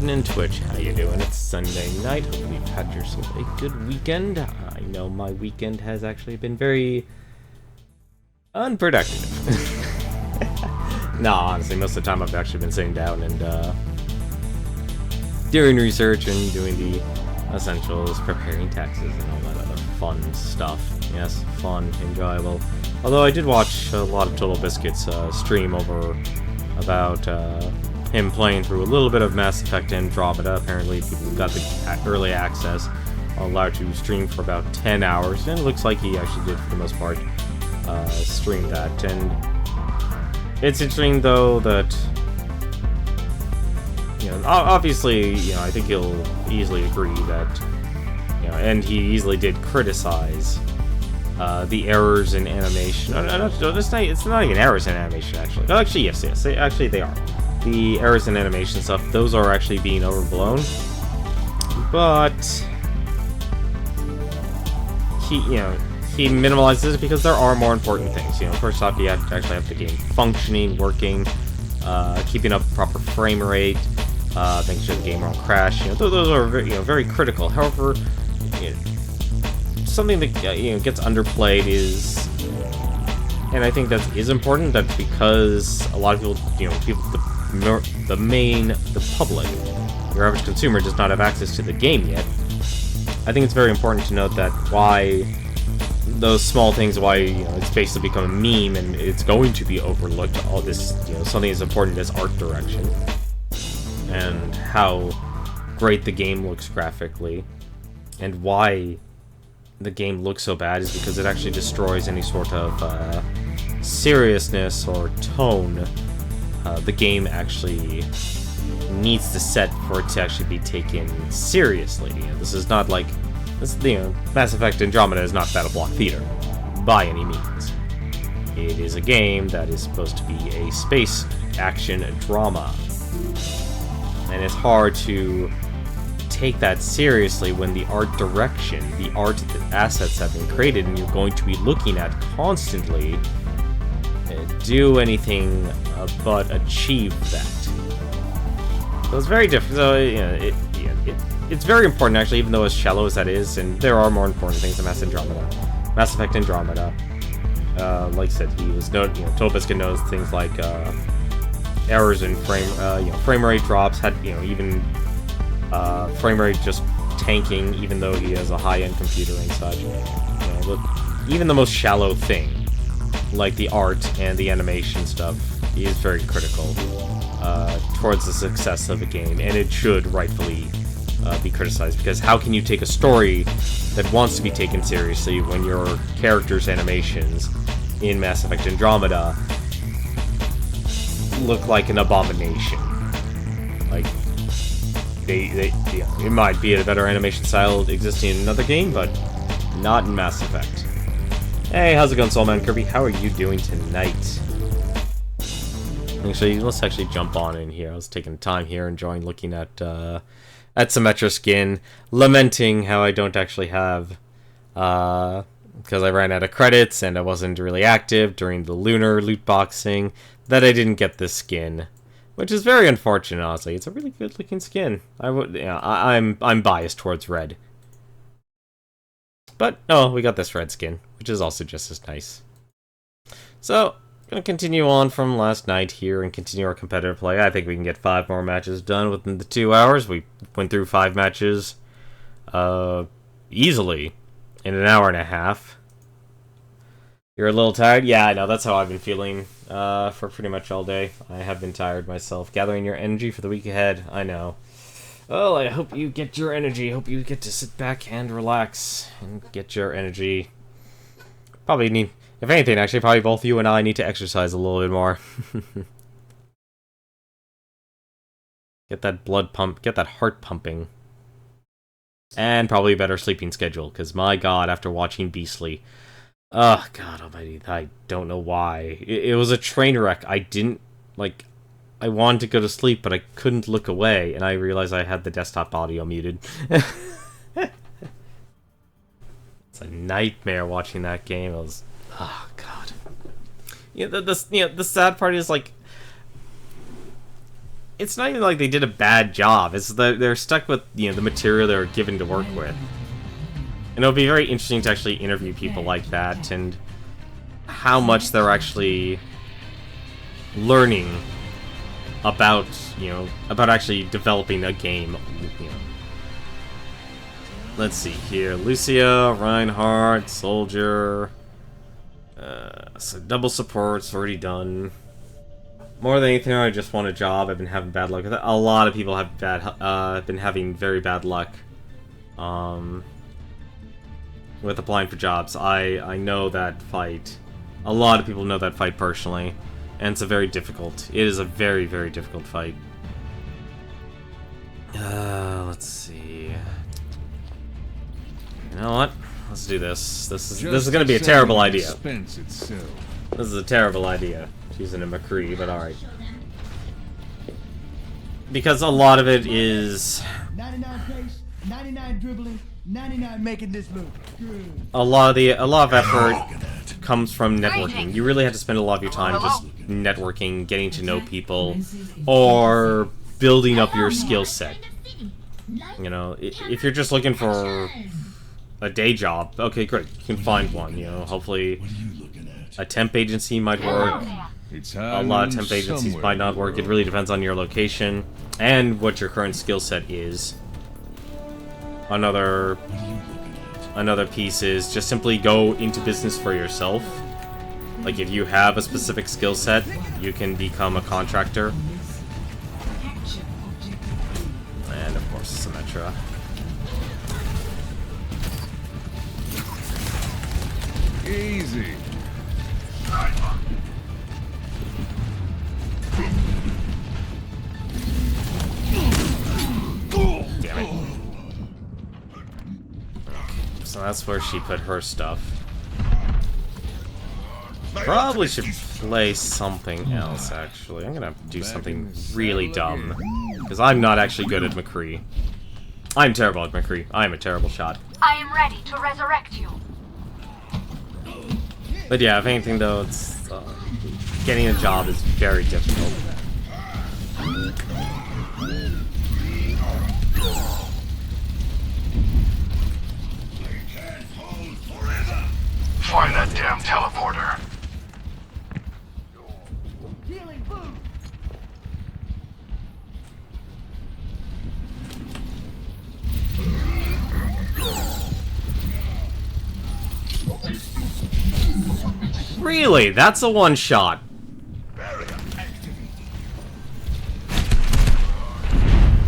evening, Twitch. How you doing? It's Sunday night. Hopefully you've had yourself a good weekend. I know my weekend has actually been very unproductive. No, honestly, most of the time I've actually been sitting down and doing research and doing the essentials, preparing taxes, and all that other fun stuff. Yes, fun, enjoyable. Although I did watch a lot of Total Biscuit's stream over about him playing through a little bit of Mass Effect Andromeda. Apparently people who got the early access are allowed to stream for about 10 hours, and it looks like he actually did, for the most part, stream that. And it's interesting, though, that, you know, obviously, you know, I think he'll easily agree that, you know, and he easily did criticize the errors in animation. No, it's not even errors in animation, actually. No, actually, yes, actually they are. The errors in animation stuff, those are actually being overblown. But he minimalizes it because there are more important things. You know, first off, you have to actually have the game functioning, working, keeping up proper frame rate, making sure the game won't crash. You know, those are very critical. However, you know, something that gets underplayed is, and I think that is important, that because a lot of people, the public, your average consumer, does not have access to the game yet. I think it's very important to note that why those small things, why it's basically become a meme and it's going to be overlooked. All this, something as important as art direction and how great the game looks graphically, and why the game looks so bad is because it actually destroys any sort of seriousness or tone the game actually needs to set for it to actually be taken seriously. This is not like Mass Effect Andromeda is not Battle Block Theater by any means. It is a game that is supposed to be a space action drama, and it's hard to take that seriously when the art direction, the art assets have been created, and you're going to be looking at constantly do anything but achieve that. So it's very different. So it's very important, actually, even though as shallow as that is, and there are more important things than Mass Effect Andromeda. Like I said, he was Total Biscuit knows things like errors in frame rate drops, had even frame rate just tanking, even though he has a high-end computer and such. Even the most shallow thing, like the art and the animation stuff, is very critical towards the success of a game, and it should rightfully be criticized, because how can you take a story that wants to be taken seriously when your characters' animations in Mass Effect Andromeda look like an abomination? Like, it might be a better animation style existing in another game, but not in Mass Effect. Hey, how's it going, Soulman Kirby? How are you doing tonight? Actually, let's actually jump on in here. I was taking time here, enjoying looking at Symmetra skin, lamenting how I don't actually have, because I ran out of credits and I wasn't really active during the lunar loot boxing, that I didn't get this skin, which is very unfortunate. Honestly, it's a really good looking skin. I'm biased towards red, but we got this red skin, which is also just as nice. So, gonna continue on from last night here and continue our competitive play. I think we can get 5 more matches done within the 2 hours. We went through 5 matches easily in an hour and a half. You're a little tired? Yeah, I know. That's how I've been feeling for pretty much all day. I have been tired myself. Gathering your energy for the week ahead. I know. Well, I hope you get your energy. Hope you get to sit back and relax and get your energy. Probably need... If anything, actually, probably both you and I need to exercise a little bit more. Get that blood pump, get that heart pumping. And probably a better sleeping schedule, because my god, after watching Beastly... Oh, god almighty, I don't know why. It was a train wreck. I wanted to go to sleep, but I couldn't look away, and I realized I had the desktop audio muted. It's a nightmare watching that game. Oh god. The sad part is, like, it's not even like they did a bad job. It's that they're stuck with, you know, the material they were given to work with. And it'll be very interesting to actually interview people like that and how much they're actually learning about, you know, about actually developing a game, you know. Let's see here. Lucia, Reinhardt, Soldier. So double support's already done. More than anything, I just want a job. I've been having bad luck with it. A lot of people have been having very bad luck with applying for jobs. I know that fight. A lot of people know that fight personally, and it's a very difficult. It is a very, very difficult fight. Let's see. You know what? Let's do this. This is going to be a terrible idea. This is a terrible idea. Using a McCree, but alright. Because a lot of it is 99 pace, 99 dribbling, 99 making this move. Good. A lot of effort comes from networking. You really have to spend a lot of your time just networking, getting to know people, or building up your skill set. You know, if you're just looking for a day job, okay, great, you can find one. You know, hopefully a temp agency might work. A lot of temp agencies might not work. It really depends on your location and what your current skill set is. Another piece is just simply go into business for yourself. Like, if you have a specific skill set, you can become a contractor. And of course, Symmetra. Easy. Damn it. So that's where she put her stuff. Probably should play something else, actually. I'm gonna do something really dumb. Because I'm not actually good at McCree. I'm terrible at McCree. I'm a terrible shot. I am ready to resurrect you. But yeah, if anything though, it's getting a job is very difficult. Find that damn teleporter. Healing boost. Really? That's a one shot.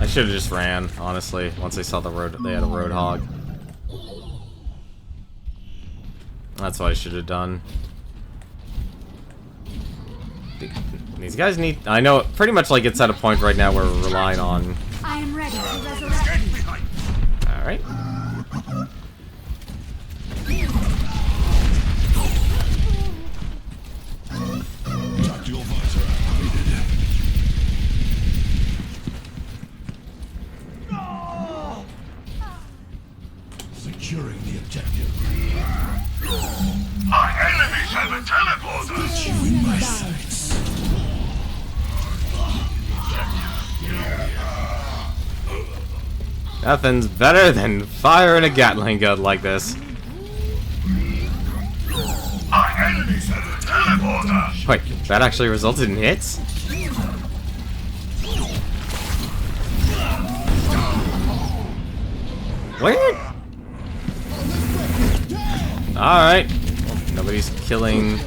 I should have just ran, honestly, once I saw the road they had a roadhog. That's what I should have done. These guys need... I know, pretty much like it's at a point right now where we're relying on... I am ready to resurrect you. Alright. Securing the objective. Our enemies have a teleporter. Put you in my sights. Nothing's better than firing a Gatling gun like this. Our enemies have a teleporter. Wait, that actually resulted in hits? What? Alright. Well, nobody's killing...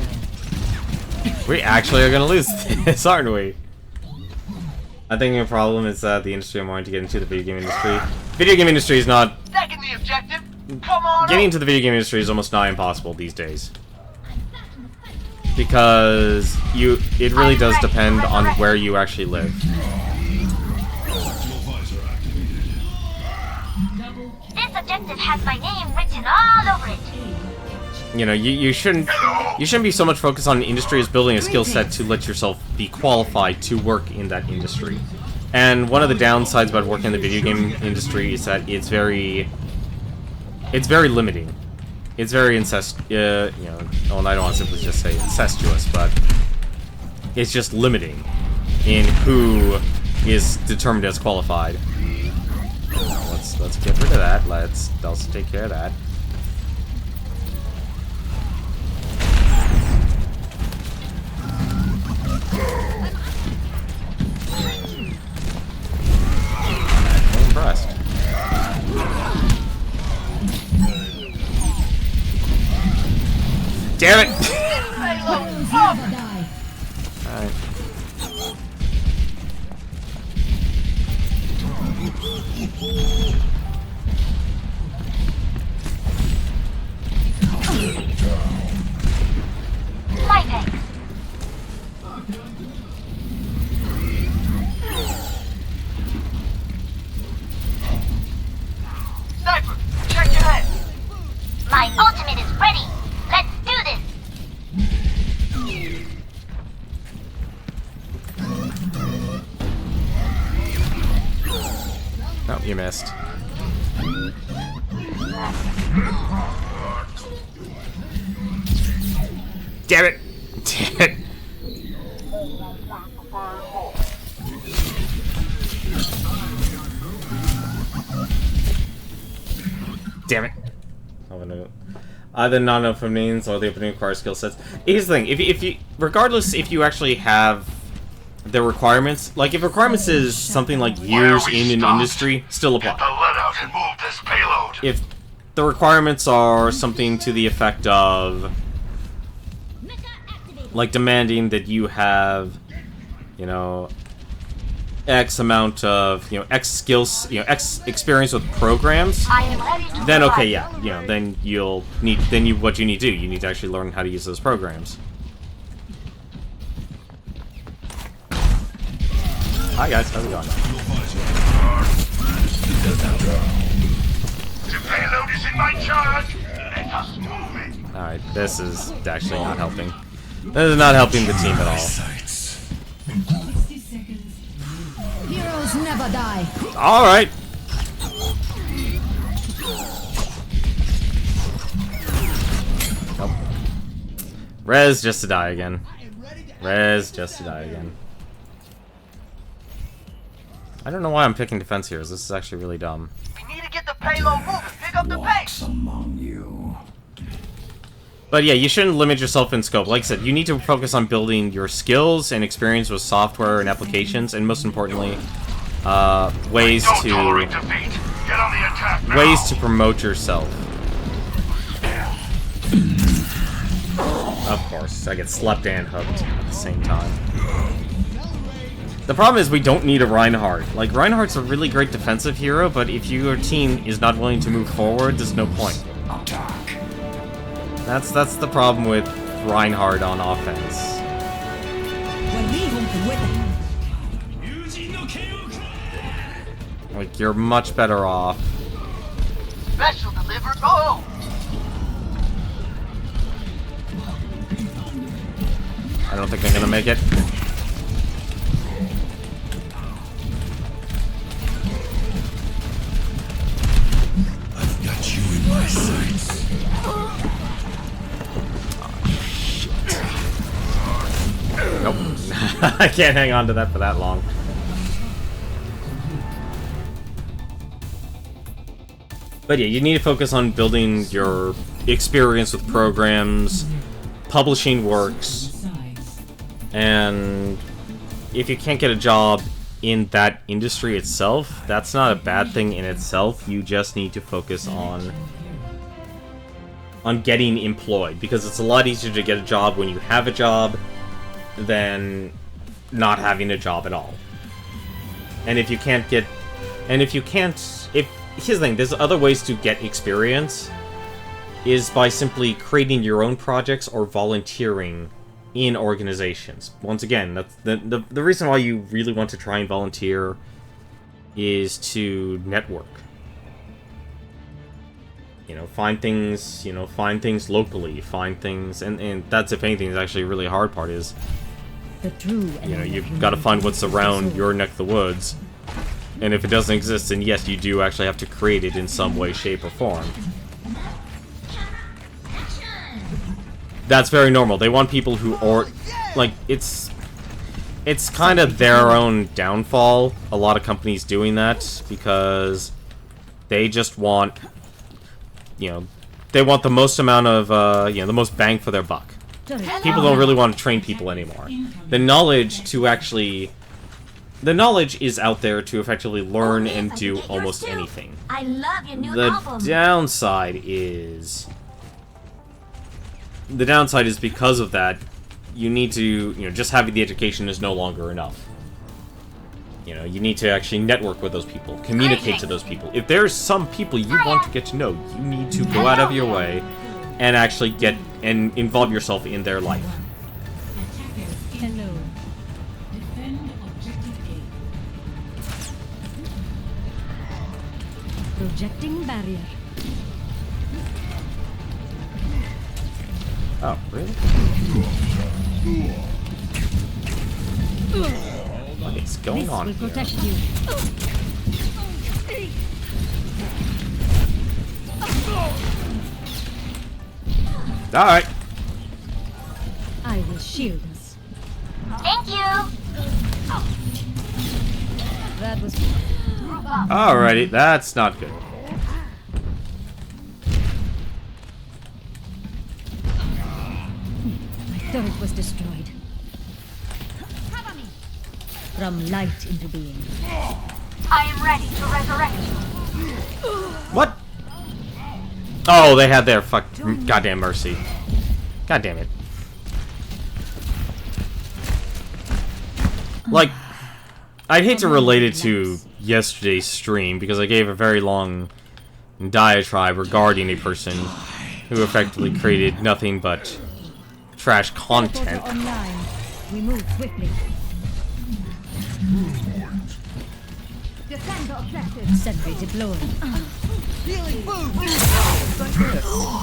We actually are gonna lose this, aren't we? I think the problem is that the industry I'm wanting to get into, the video game industry. Video game industry is not... Second the objective. Come on. Getting into the video game industry is almost nigh impossible these days. Because it really does depend on where you actually live. This objective has my name written all over it. You know, you shouldn't be so much focused on industry as building a skill set to let yourself be qualified to work in that industry. And one of the downsides about working in the video game industry is that it's very limiting. It's very you know, well, I don't want to simply just say incestuous, but it's just limiting in who is determined as qualified. Let's get rid of that. Let's also take care of that. I'm impressed. Damn it! Alright. My thanks. Sniper, check your head. My ultimate is ready. Let's do this. Oh, you missed. Damn it! Damn it! Damn it! Oh no. Either not enough means or the opening requires skill sets. Here's the thing: if you, regardless, if you actually have the requirements, like if requirements is something like years in an industry, still apply. Get the lead out and move this payload. If the requirements are something to the effect of, like, demanding that you have, you know, X amount of, you know, X skills, you know, X experience with programs, I am ready to then okay, provide. yeah, you know, then you'll need, what you need to do, you need to actually learn how to use those programs. Hi guys, how's it going? The payload is in my charge. Let us move it. Alright, this is actually not helping. This is not helping the team at all. 60 seconds. Heroes never die. Alright! Nope. Rez just to die again. Rez just to die again. I don't know why I'm picking defense heroes. This is actually really dumb. We need to get the payload moving. Pick up the pace. Among you. But yeah, you shouldn't limit yourself in scope. Like I said, you need to focus on building your skills and experience with software and applications, and most importantly, ways Don't tolerate defeat. Get on the attack now. to promote yourself. Of course, I get slept and hooked at the same time. The problem is we don't need a Reinhardt. Like, Reinhardt's a really great defensive hero, but if your team is not willing to move forward, there's no point. That's the problem with Reinhardt on offense. Like, you're much better off. Special deliver. Go. I don't think I'm gonna make it. I've got you in my sights. Nope. I can't hang on to that for that long. But yeah, you need to focus on building your experience with programs, publishing works, and if you can't get a job in that industry itself, that's not a bad thing in itself. You just need to focus on getting employed, because it's a lot easier to get a job when you have a job than not having a job at all. And if you can't get, here's the thing, there's other ways to get experience, is by simply creating your own projects or volunteering in organizations. Once again, that's the reason why you really want to try and volunteer is to network. You know, find things locally, find things, and that's, if anything, is actually a really hard part is, The true you know, you've got to find what's around your neck of the woods. And if it doesn't exist, then yes, you do actually have to create it in some way, shape, or form. That's very normal. They want people who are, like, it's it's kind of their own downfall, a lot of companies doing that, because they just want, you know, they want the most amount of, you know, the most bang for their buck. People don't really want to train people anymore. The knowledge is out there to effectively learn and do almost anything. I love your new The album. downside is because of that, you need to, you know, just having the education is no longer enough. You know, you need to actually network with those people, communicate to those people. If there's some people you want to get to know, you need to go out of your way and actually get and involve yourself in their life. Hello. Defend objective A. Projecting barrier. Oh, really? What is going This on will here? protect you. Alright. I will shield us. Thank you. That was Alrighty, that's not good. my turret was destroyed. From light into being. I am ready to resurrect you. What? Oh, they had their goddamn mercy. God damn it. Like, I'd hate to relate it to yesterday's stream because I gave a very long diatribe regarding a person who effectively created nothing but trash content. Teleporter online. We move swiftly. Defend the objective. Sentry deployed. Healing food.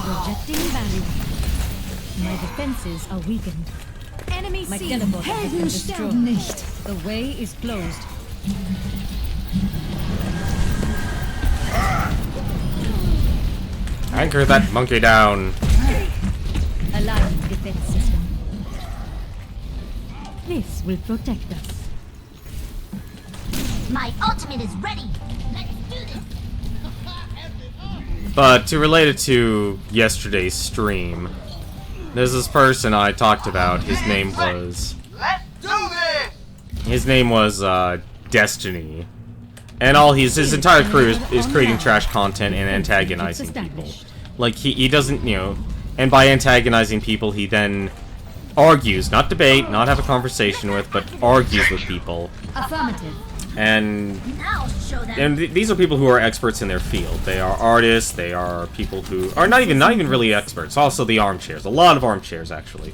Projecting barrier. My defenses are weakened. Enemy My seen. teleporter has been Helden destroyed. sterben nicht. The way is closed. Anchor that monkey down. Align defense system. This will protect us. My ultimate is ready. Let's do this. But to relate it to yesterday's stream, there's this person I talked about. His name was Destiny, and all his entire crew is creating trash content and antagonizing people. Like he doesn't, you know, and by antagonizing people, he then argues, not debate, not have a conversation with, but argues with people. Affirmative. And Now show them. these are people who are experts in their field. They are artists. They are people who are not even really experts. Also, the armchairs. A lot of armchairs, actually.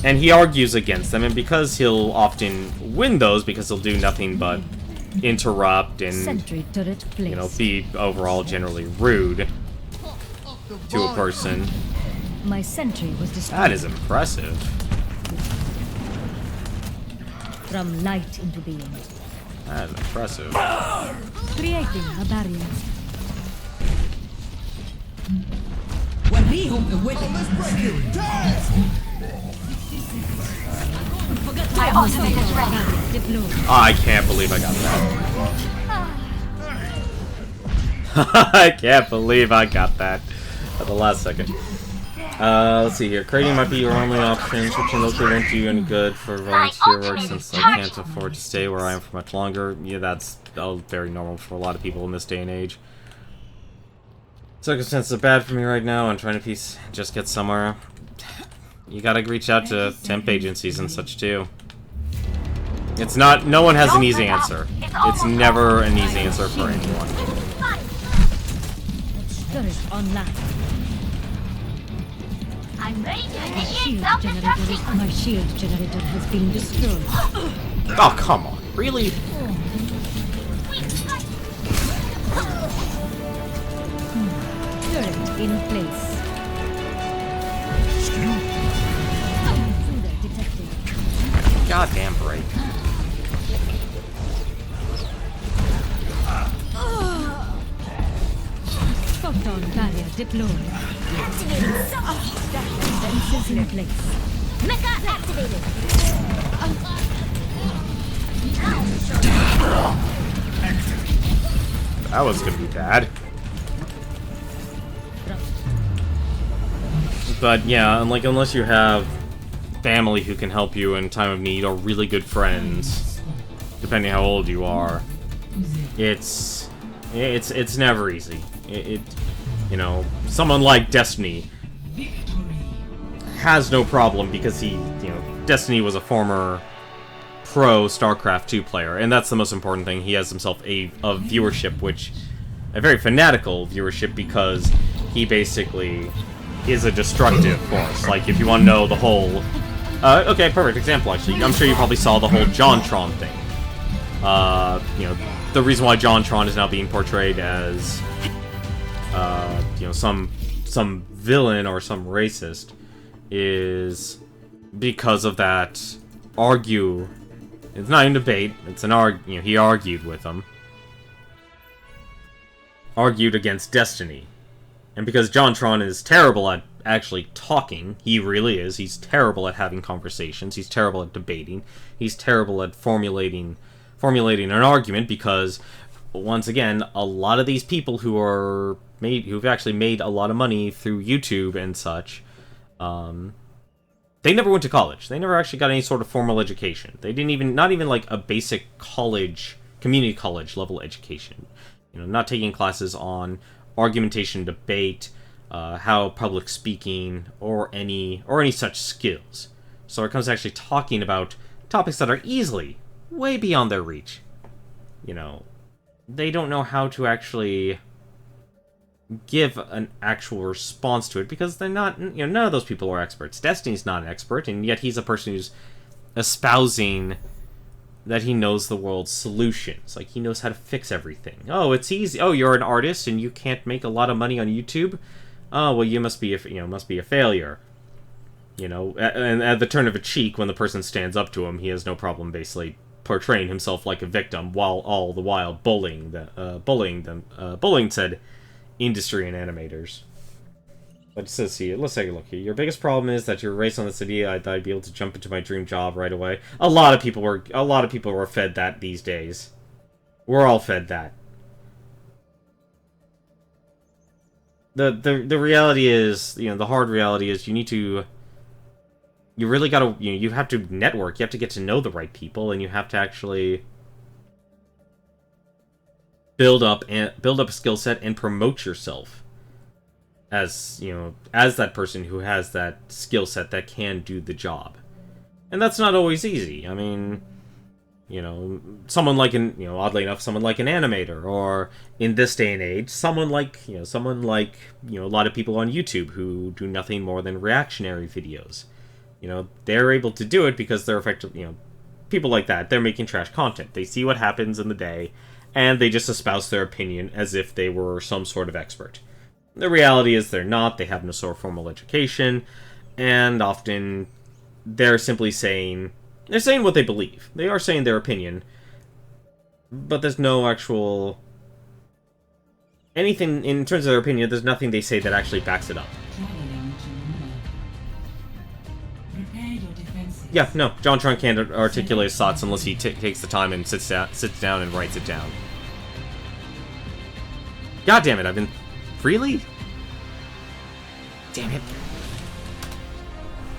And he argues against them, and because he'll often win those, because he'll do nothing but interrupt and, Sentry turret placed. you know, be overall generally rude to a person. My sentry was destroyed. That is impressive. From light into being. That is impressive. Creating a barrier. When we hope the wicked must break you. My ultimate is ready. Barrier deployed. Oh, I can't believe I got that. I can't believe I got that at the last second. Let's see here. Creating might be your only option. Switching locally won't do you any good for volunteer work since I can't afford to stay where I am for much longer. Yeah, that's very normal for a lot of people in this day and age. Circumstances are bad for me right now. I'm trying to just get somewhere. You gotta reach out to temp agencies and such too. It's not. No one has an easy answer. It's never an easy answer for anyone. Turret online. I'm ready to My initiate shield self-destruction. my shield generator has been destroyed. Oh, come on. Really? Turret in place. Intruder detected. Goddamn break. Photon barrier deployed. Activating self. Defenses in place. Mecha activated. That was gonna be bad. But yeah, and like unless you have family who can help you in time of need or really good friends, depending how old you are, it's never easy. You know, someone like Destiny has no problem because Destiny was a former pro StarCraft 2 player, and that's the most important thing. He has himself a viewership, a very fanatical viewership, because he basically is a destructive force. Like, if you want to know the whole... okay, perfect example, actually. I'm sure you probably saw the whole JonTron thing. The reason why JonTron is now being portrayed as, some villain or some racist is because of that It's not even debate, it's an he argued with them. Argued against Destiny. And because JonTron is terrible at actually talking, he really is. He's terrible at having conversations. He's terrible at debating. He's terrible at formulating an argument, because, once again, a lot of these people who've actually made a lot of money through YouTube and such, they never went to college. They never actually got any sort of formal education. They not even like a basic college, community college level education. Not taking classes on argumentation, debate, how public speaking, or any such skills. So when it comes to actually talking about topics that are easily way beyond their reach, they don't know how to actually give an actual response to it, because they're not, none of those people are experts. Destiny's not an expert, and yet he's a person who's espousing that he knows the world's solutions. Like, he knows how to fix everything. Oh, it's easy. Oh, you're an artist and you can't make a lot of money on YouTube? Oh, well, you must be a failure. And at the turn of a cheek, when the person stands up to him, he has no problem basically portraying himself like a victim, while all the while bullying said industry and animators. But it says here, let's take a look here. Your biggest problem is that you're raised on this idea I'd be able to jump into my dream job right away. A lot of people were fed that these days. We're all fed that. The reality is, the hard reality is you really gotta, you have to network, you have to get to know the right people, and you have to actually build up a skill set and promote yourself as that person who has that skill set that can do the job. And that's not always easy. I mean, someone like oddly enough, someone like an animator, or in this day and age, someone like a lot of people on YouTube who do nothing more than reactionary videos. They're able to do it because they're effective, people like that, they're making trash content. They see what happens in the day, and they just espouse their opinion as if they were some sort of expert. The reality is they're not. They have no sort of formal education, and often they're simply saying what they believe. They are saying their opinion, but there's no actual anything in terms of their opinion. There's nothing they say that actually backs it up. Yeah, no, JonTron can't articulate his thoughts unless he takes the time and sits down and writes it down. God damn it, I've been... Really? Damn it.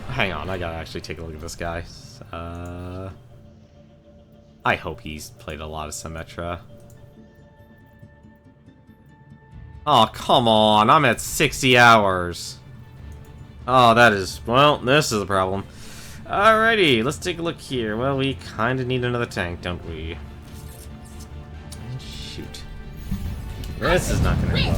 Hang on, I gotta actually take a look at this guy. I hope he's played a lot of Symmetra. Oh, come on, I'm at 60 hours. Oh, that is... Well, this is a problem. Alrighty, let's take a look here. Well, we kinda need another tank, don't we? Shoot. This is not gonna go.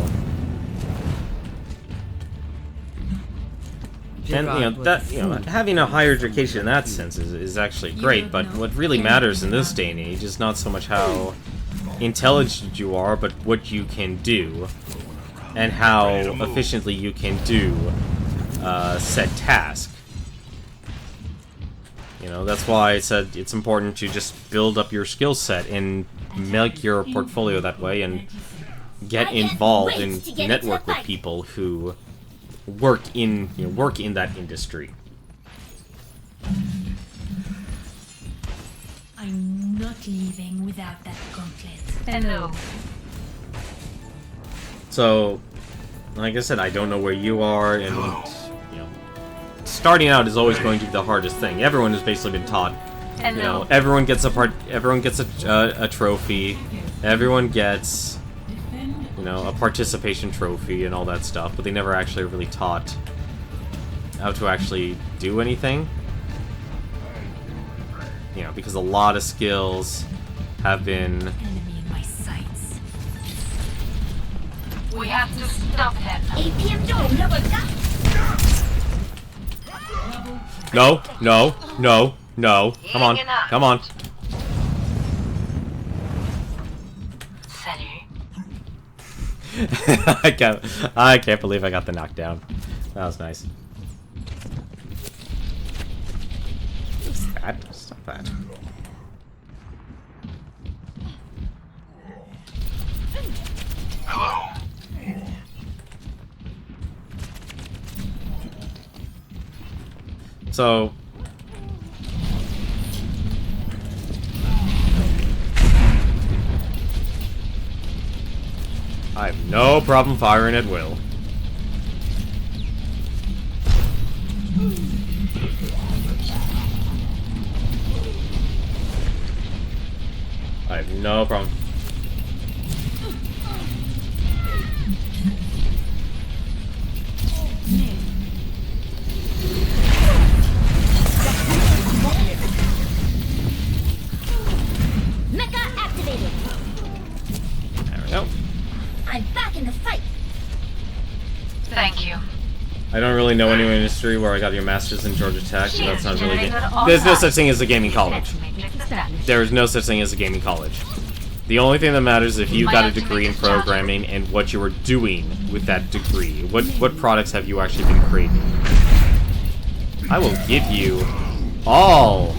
And, having a higher education in that sense is actually great, but what really matters in this day and age is not so much how intelligent you are, but what you can do, and how efficiently you can do said task. That's why I said it's important to just build up your skill set and make your portfolio that way, and get involved and network with people who work in that industry. leaving without that gauntlet. Hello. So, like I said, I don't know where you are, and you know, starting out is always going to be the hardest thing. Everyone has basically been taught. Hello. You know, everyone gets a trophy. Everyone gets, you know, a participation trophy and all that stuff, but they never actually really taught how to actually do anything. You know, because a lot of skills have been. Enemy in my sights. We have to stop them. No, no, no, no. Come on, come on. Salut. I can't believe I got the knockdown. That was nice. What's that? Stop that. Hello. So, I have no problem firing at will. I have no problem. Mecha activated. There we go. I'm back in the fight. Thank you. I don't really know anyone in history where I got your master's in Georgia Tech, so that's not really good. Generator There's no online. such thing as a gaming college. Established. There is no such thing as a gaming college. The only thing that matters is if you got a degree in programming and what you were doing with that degree. What products have you actually been creating? I will give you all.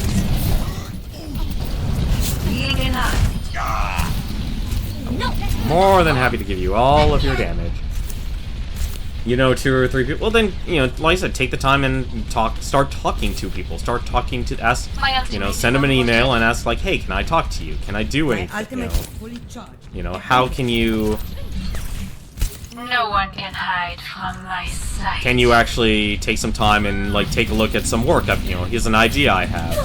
Healing enough. More than happy to give you all of your damage. You know, 2 or 3 people. Well, then, you know, like I said, take the time and start talking to people. Start talking to, you know, send them an email and ask, like, hey, can I talk to you? Can I do anything? You know, how can you... No one can hide from my sight. Can you actually take some time and, like, take a look at some work? You know, here's an idea I have.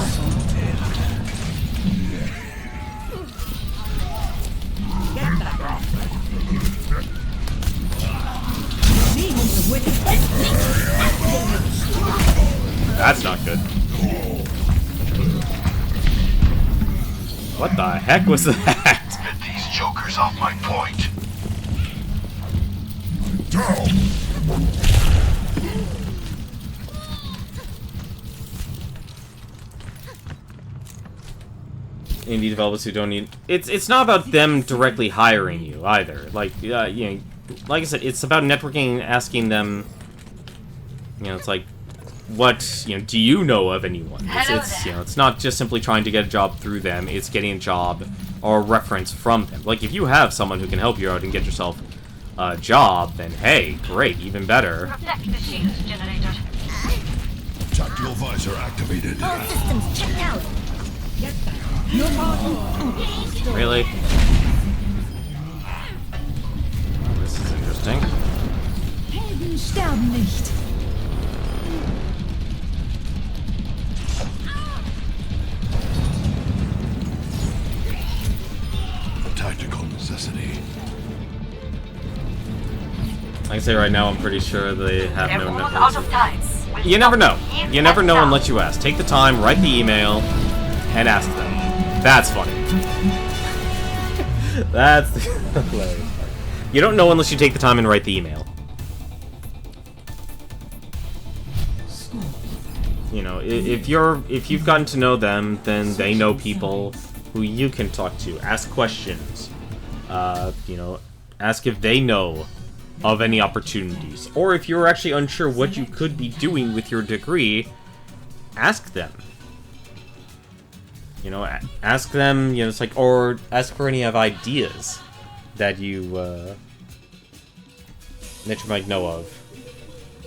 That's not good. What the heck was that? Get these jokers off my point. Indie developers who don't need... It's not about them directly hiring you, either. Like, you know, like I said, it's about networking and asking them... You know, it's like, what, you know, do you know of anyone? It's you know, it's not just simply trying to get a job through them, it's getting a job or a reference from them. Like, if you have someone who can help you out and get yourself a job, then hey, great, even better. Protect the shields, generator. Tactical visor activated. All systems checked out. Really? Oh, this is interesting. Helden sterben nicht. Tactical necessity. I can say right now, I'm pretty sure they have no Everyone's out of networks. time. You never know. You never know unless you ask. Take the time, write the email, and ask them. That's funny. That's hilarious. You don't know unless you take the time and write the email. You know, if you've gotten to know them, then they know people who you can talk to. Ask questions. You know, ask if they know of any opportunities. Or if you're actually unsure what you could be doing with your degree, ask them. You know, ask them, you know, it's like, or ask for any of ideas that you might know of.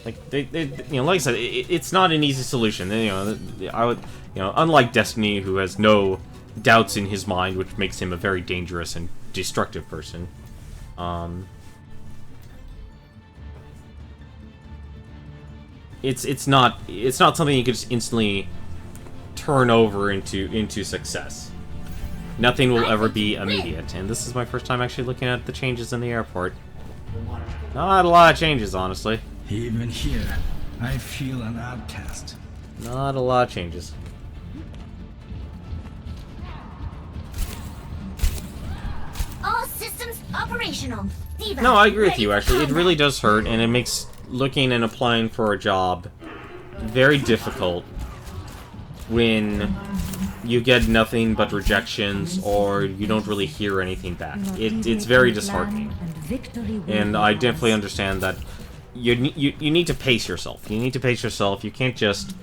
Like, they you know, like I said, it's not an easy solution. You know, I would, you know, unlike Destiny, who has no doubts in his mind, which makes him a very dangerous and destructive person. It's not something you could just instantly turn over into success. Nothing will ever be immediate, and this is my first time actually looking at the changes in the airport. Not a lot of changes, honestly. Even here, I feel an outcast. Not a lot of changes. All systems operational. Diva, No, I agree with ready you, for actually. It combat. really does hurt, and it makes looking and applying for a job very difficult when you get nothing but rejections or you don't really hear anything back. It's very disheartening. And I definitely understand that you need to pace yourself. You need to pace yourself. You can't just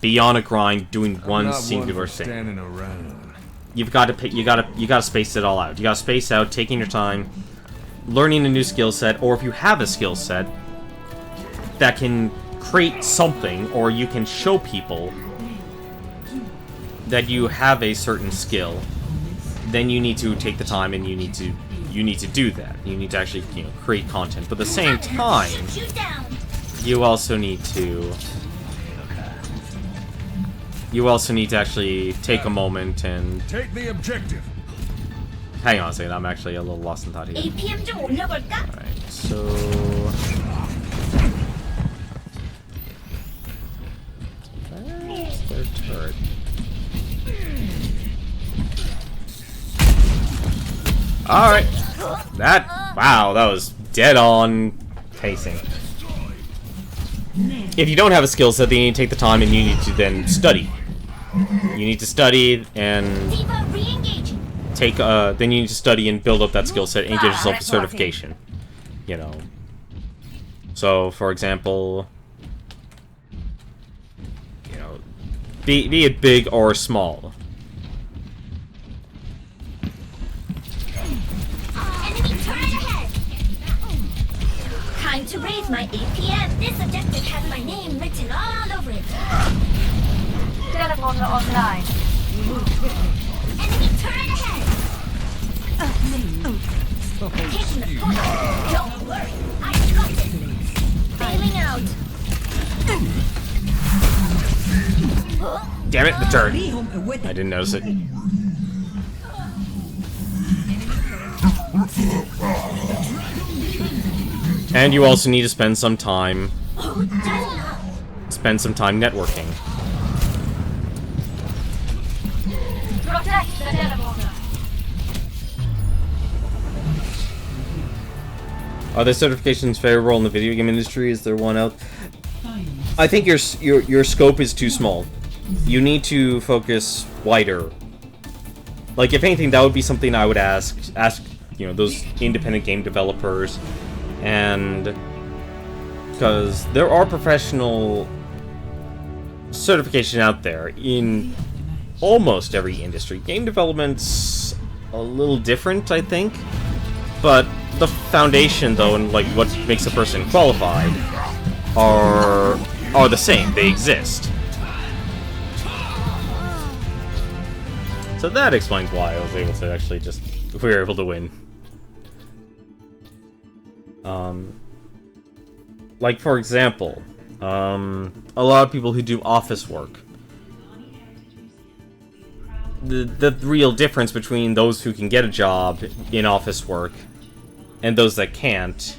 be on a grind doing one singular thing. Standing around. You've got to you gotta space it all out. You gotta space out, taking your time, learning a new skill set, or if you have a skill set that can create something, or you can show people that you have a certain skill, then you need to take the time and you need to do that. You need to actually, create content. But at the same time, you also need to actually take a moment and Take the objective. hang on a second. I'm actually a little lost in thought here. APM 좀 올려볼까? Alright, so that's their turret. Alright. Wow, that was dead on pacing. If you don't have a skill set, then you need to take the time and you need to then study. You need to study and Diva re-engaging. then you need to study and build up that skill set and get yourself a certification. So, for example, be it big or small. Enemy turret ahead. Time to raise my APM. This objective has my name written all over it. Teleporter online. Enemy turret ahead. Taking the point. Don't worry, I got it. Bailing out. Damn it, the turret. I didn't notice it. And you also need to spend some time networking. Protect the teleporter. Are there certifications favorable in the video game industry? Is there one out? I think your scope is too small. You need to focus wider. Like, if anything, that would be something I would ask those independent game developers, and because there are professional certification out there in almost every industry. Game development's a little different, I think, but the foundation, though, and like what makes a person qualified are the same. They exist. So that explains why I was able to actually we were able to win. Like, for example, a lot of people who do office work, the real difference between those who can get a job in office work and those that can't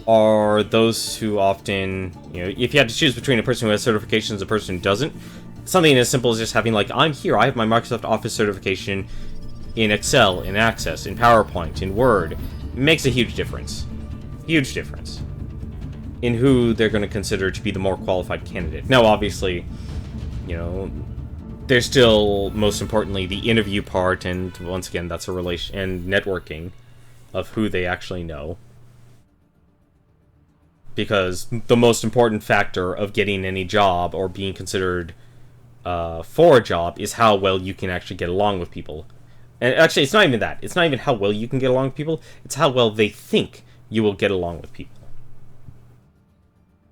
are those who often, if you had to choose between a person who has certifications and a person who doesn't, something as simple as just having, like, I have my Microsoft Office certification in Excel, in Access, in PowerPoint, in Word, makes a huge difference. Huge difference in who they're going to consider to be the more qualified candidate. Now, obviously, there's still, most importantly, the interview part, and once again, that's a relation and networking of who they actually know. Because the most important factor of getting any job or being considered for a job is how well you can actually get along with people. And actually, it's not even that. It's not even how well you can get along with people. It's how well they think you will get along with people.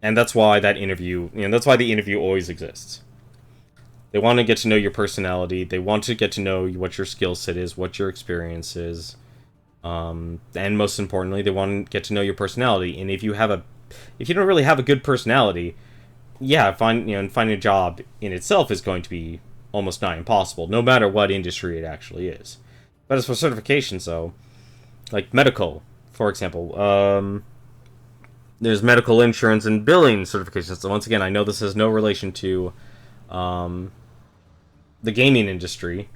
And that's why that interview, that's why the interview always exists. They want to get to know your personality. They want to get to know what your skill set is, what your experience is. And most importantly, they want to get to know your personality. And if you don't really have a good personality, yeah, finding a job in itself is going to be almost nigh impossible, no matter what industry it actually is. But as for certifications, though, like medical, for example, there's medical insurance and billing certifications. So once again, I know this has no relation to the gaming industry,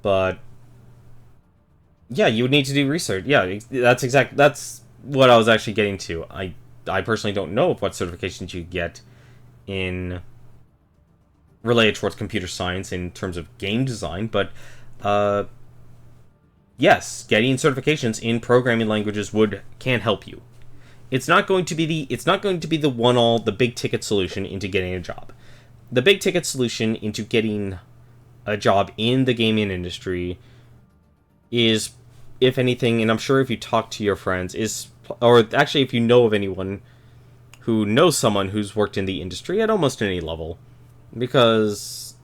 but yeah, you would need to do research. Yeah, that's what I was actually getting to. I personally don't know what certifications you get in related towards computer science in terms of game design, but yes, getting certifications in programming languages can help you. It's not going to be the big ticket solution into getting a job. The big ticket solution into getting a job in the gaming industry is, if anything, and I'm sure if you talk to your friends, or actually if you know of anyone who knows someone who's worked in the industry at almost any level, because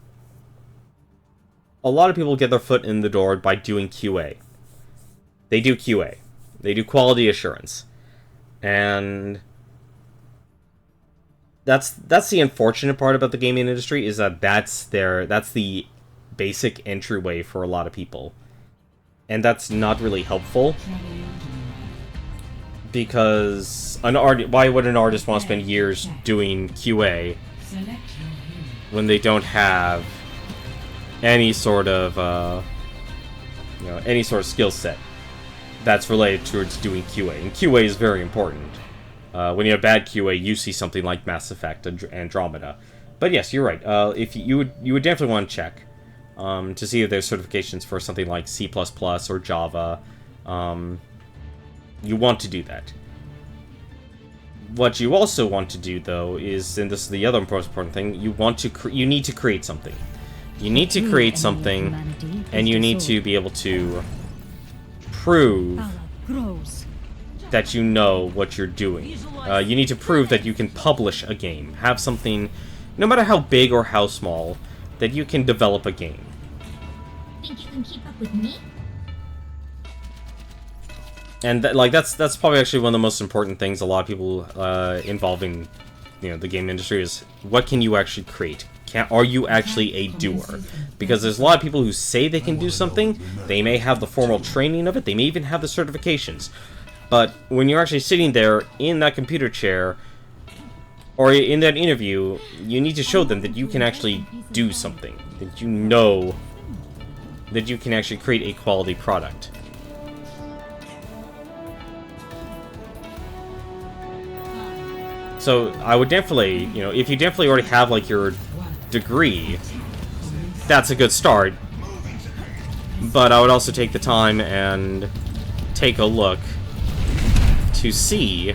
a lot of people get their foot in the door by doing QA. They do QA. They do quality assurance. And that's the unfortunate part about the gaming industry, is that that's the basic entryway for a lot of people. And that's not really helpful. Because why would an artist want to spend years doing QA when they don't have any sort of skill set that's related towards doing QA? And QA is very important. When you have bad QA, you see something like Mass Effect and Andromeda. But yes, you're right. If you would definitely want to check to see if there's certifications for something like C++ or Java. You want to do that. What you also want to do, though, is, and this is the other most important thing, you need to create something. You need to create something, and you need to be able to prove that you know what you're doing. You need to prove that you can publish a game. Have something, no matter how big or how small, that you can develop a game. Think you can keep up with me? And that's probably actually one of the most important things a lot of people involved in the game industry is, what can you actually create? Are you actually a doer? Because there's a lot of people who say they can do something, they may have the formal training of it, they may even have the certifications, but when you're actually sitting there in that computer chair or in that interview, you need to show them that you can actually do something, that you know that you can actually create a quality product. So I would definitely, if you definitely already have like your degree, that's a good start. But I would also take the time and take a look to see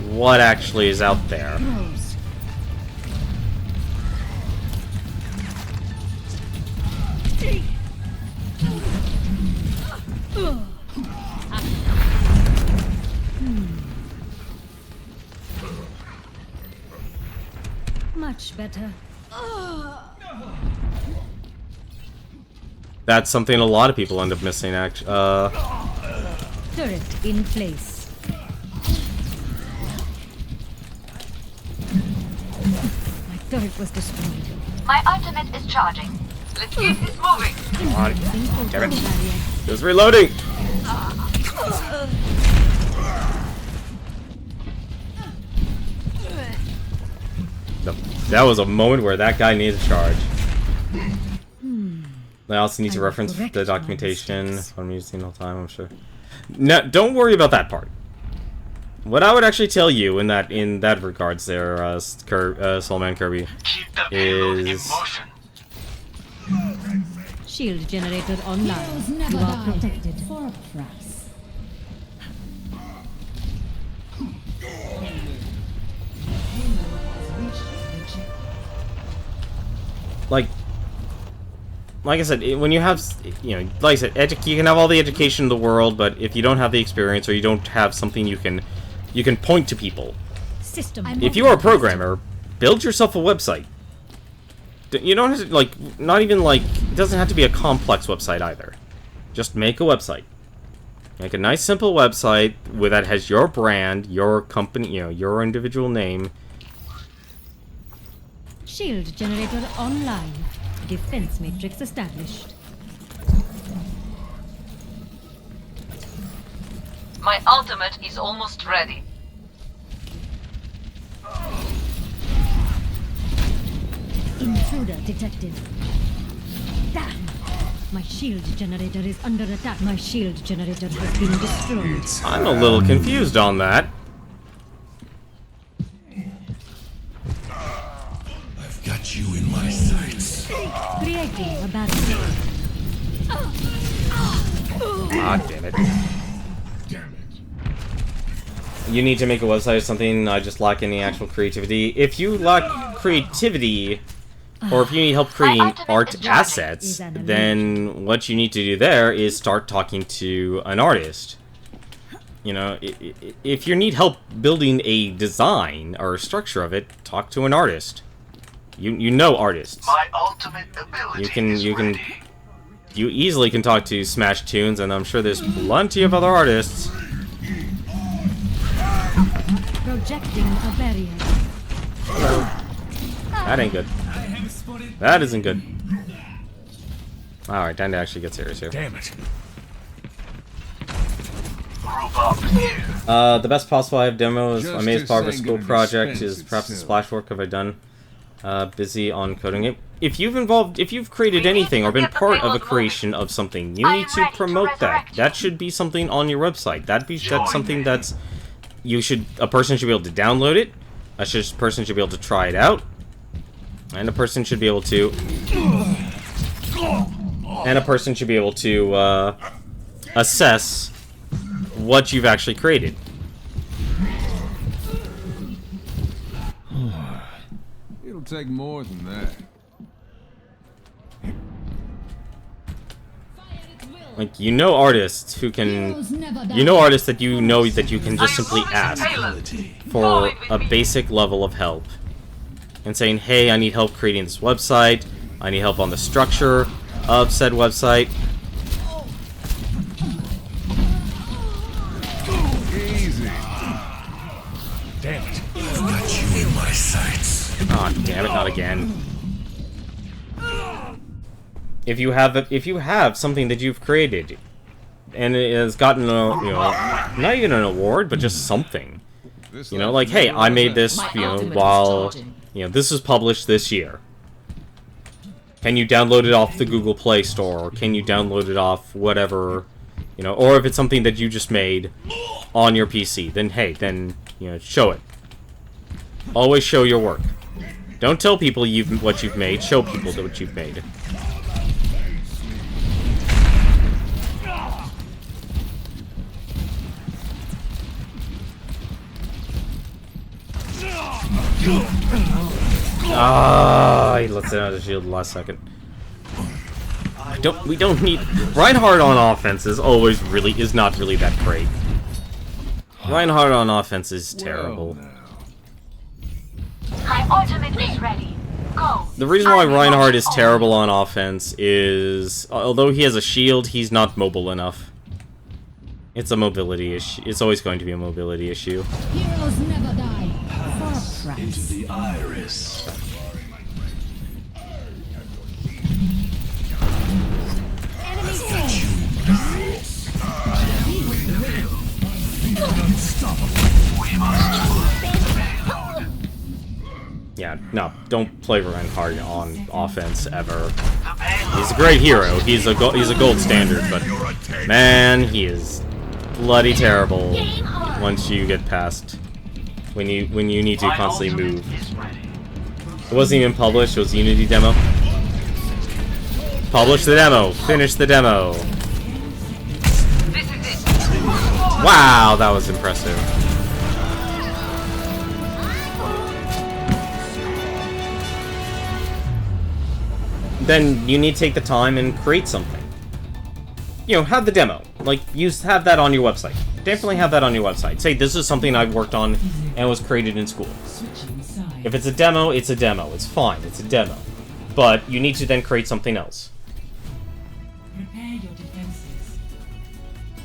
what actually is out there. Much better. That's something a lot of people end up missing, actually. Turret in place. My turret was destroyed. My ultimate is charging. Let's keep this moving. Come on, damn it. It was reloading! That was a moment where that guy needs a charge. I also need to reference the documentation. I'm using all the time, I'm sure. No, don't worry about that part. What I would actually tell you in that regards there, Soulman Kirby, is... Shield generator online. You are protected for a price. Like I said, when you have, like I said, you can have all the education in the world, but if you don't have the experience or you don't have something you can point to people. System. If you are a programmer, build yourself a website. You don't have to, like, not even, like, it doesn't have to be a complex website either. Just make a website. Make a nice, simple website that has your brand, your company, you know, your individual name. Shield generator online. Defense matrix established. My ultimate is almost ready. Intruder detected. Damn! My shield generator is under attack. My shield generator has been destroyed. I'm a little confused on that. I've got you in my sights. Creating a battle. Ah, damn it. You need to make a website or something. I just lack any actual creativity. If you lack creativity, or if you need help creating art assets, then what you need to do there is start talking to an artist. You know, if you need help building a design or a structure of it, talk to an artist. You know artists. My ultimate ability You easily can talk to Smash Tunes, and I'm sure there's plenty of other artists. Projecting a barrier. That ain't good. That isn't good. Alright, time to actually get serious here. Damn it. The best possible I have demo is I made as part of a Just school saying, project expensive is perhaps the still. splash work have I done. Busy on coding it. If you've created anything or been part of a creation of something, you need to promote that. That should be something on your website. That's something that's a person should be able to download it. A person should be able to try it out. And a person should be able to assess what you've actually created. It'll take more than that. Like, you know artists who can... You know artists that you know that you can just simply ask for a basic level of help. And saying, hey, I need help creating this website. I need help on the structure of said website. Easy. Damn it. I've got you in my sights. Oh, damn it, not again. If you have something that you've created, and it has gotten a, you know, not even an award, but just something. You know, like, hey, I made this, you know, while, you know, this was published this year. Can you download it off the Google Play Store, or can you download it off whatever, you know, or if it's something that you just made on your PC, then hey, then, you know, show it. Always show your work. Don't tell people what you've made, show people what you've made. Ah, he lets out of the shield last second. We don't need... Reinhardt on offense is not really that great. Reinhardt on offense is terrible. My ultimate is ready. Go. The reason why Reinhardt is terrible on offense is, although he has a shield, he's not mobile enough. It's a mobility issue. It's always going to be a mobility issue. Heroes never die. For a Into price. the iris. Enemy I've got you in my Yeah, no, don't play Reinhardt on offense ever. He's a great hero. He's a gold standard, but man, he is bloody terrible once you get past when you need to constantly move. It wasn't even published. It was Unity demo. Publish the demo. Finish the demo. This is it. Wow, that was impressive. Then you need to take the time and create something. You know, have the demo. Like, have that on your website. Definitely have that on your website. Say, this is something I've worked on and was created in school. If it's a demo, it's a demo. It's fine. It's a demo. but you need to then create something else. Prepare your defenses.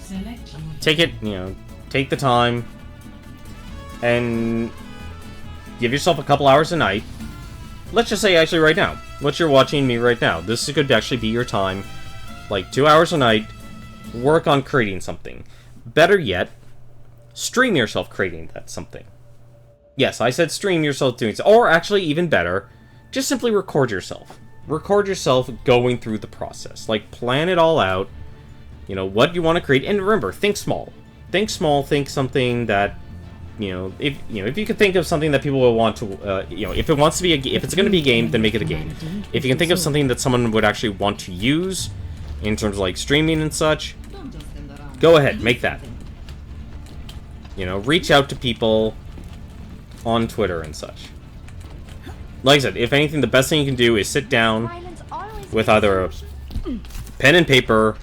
Select your... Take it, take the time, and give yourself a couple hours a night. Let's just say, actually, right now. What you're watching me right now. This could actually be your time. Like, 2 hours a night. Work on creating something. Better yet, stream yourself creating that something. Yes, I said stream yourself doing so. Or, actually, even better, just simply record yourself. Record yourself going through the process. Like, plan it all out. What you want to create. And remember, think small. Think small, think something that... if you can think of something that people will want to, if it wants to be if it's going to be a game, then make it a game. If you can think of something that someone would actually want to use, in terms of like streaming and such, go ahead, make that. Reach out to people on Twitter and such. Like I said, if anything, the best thing you can do is sit down with either a pen and paper,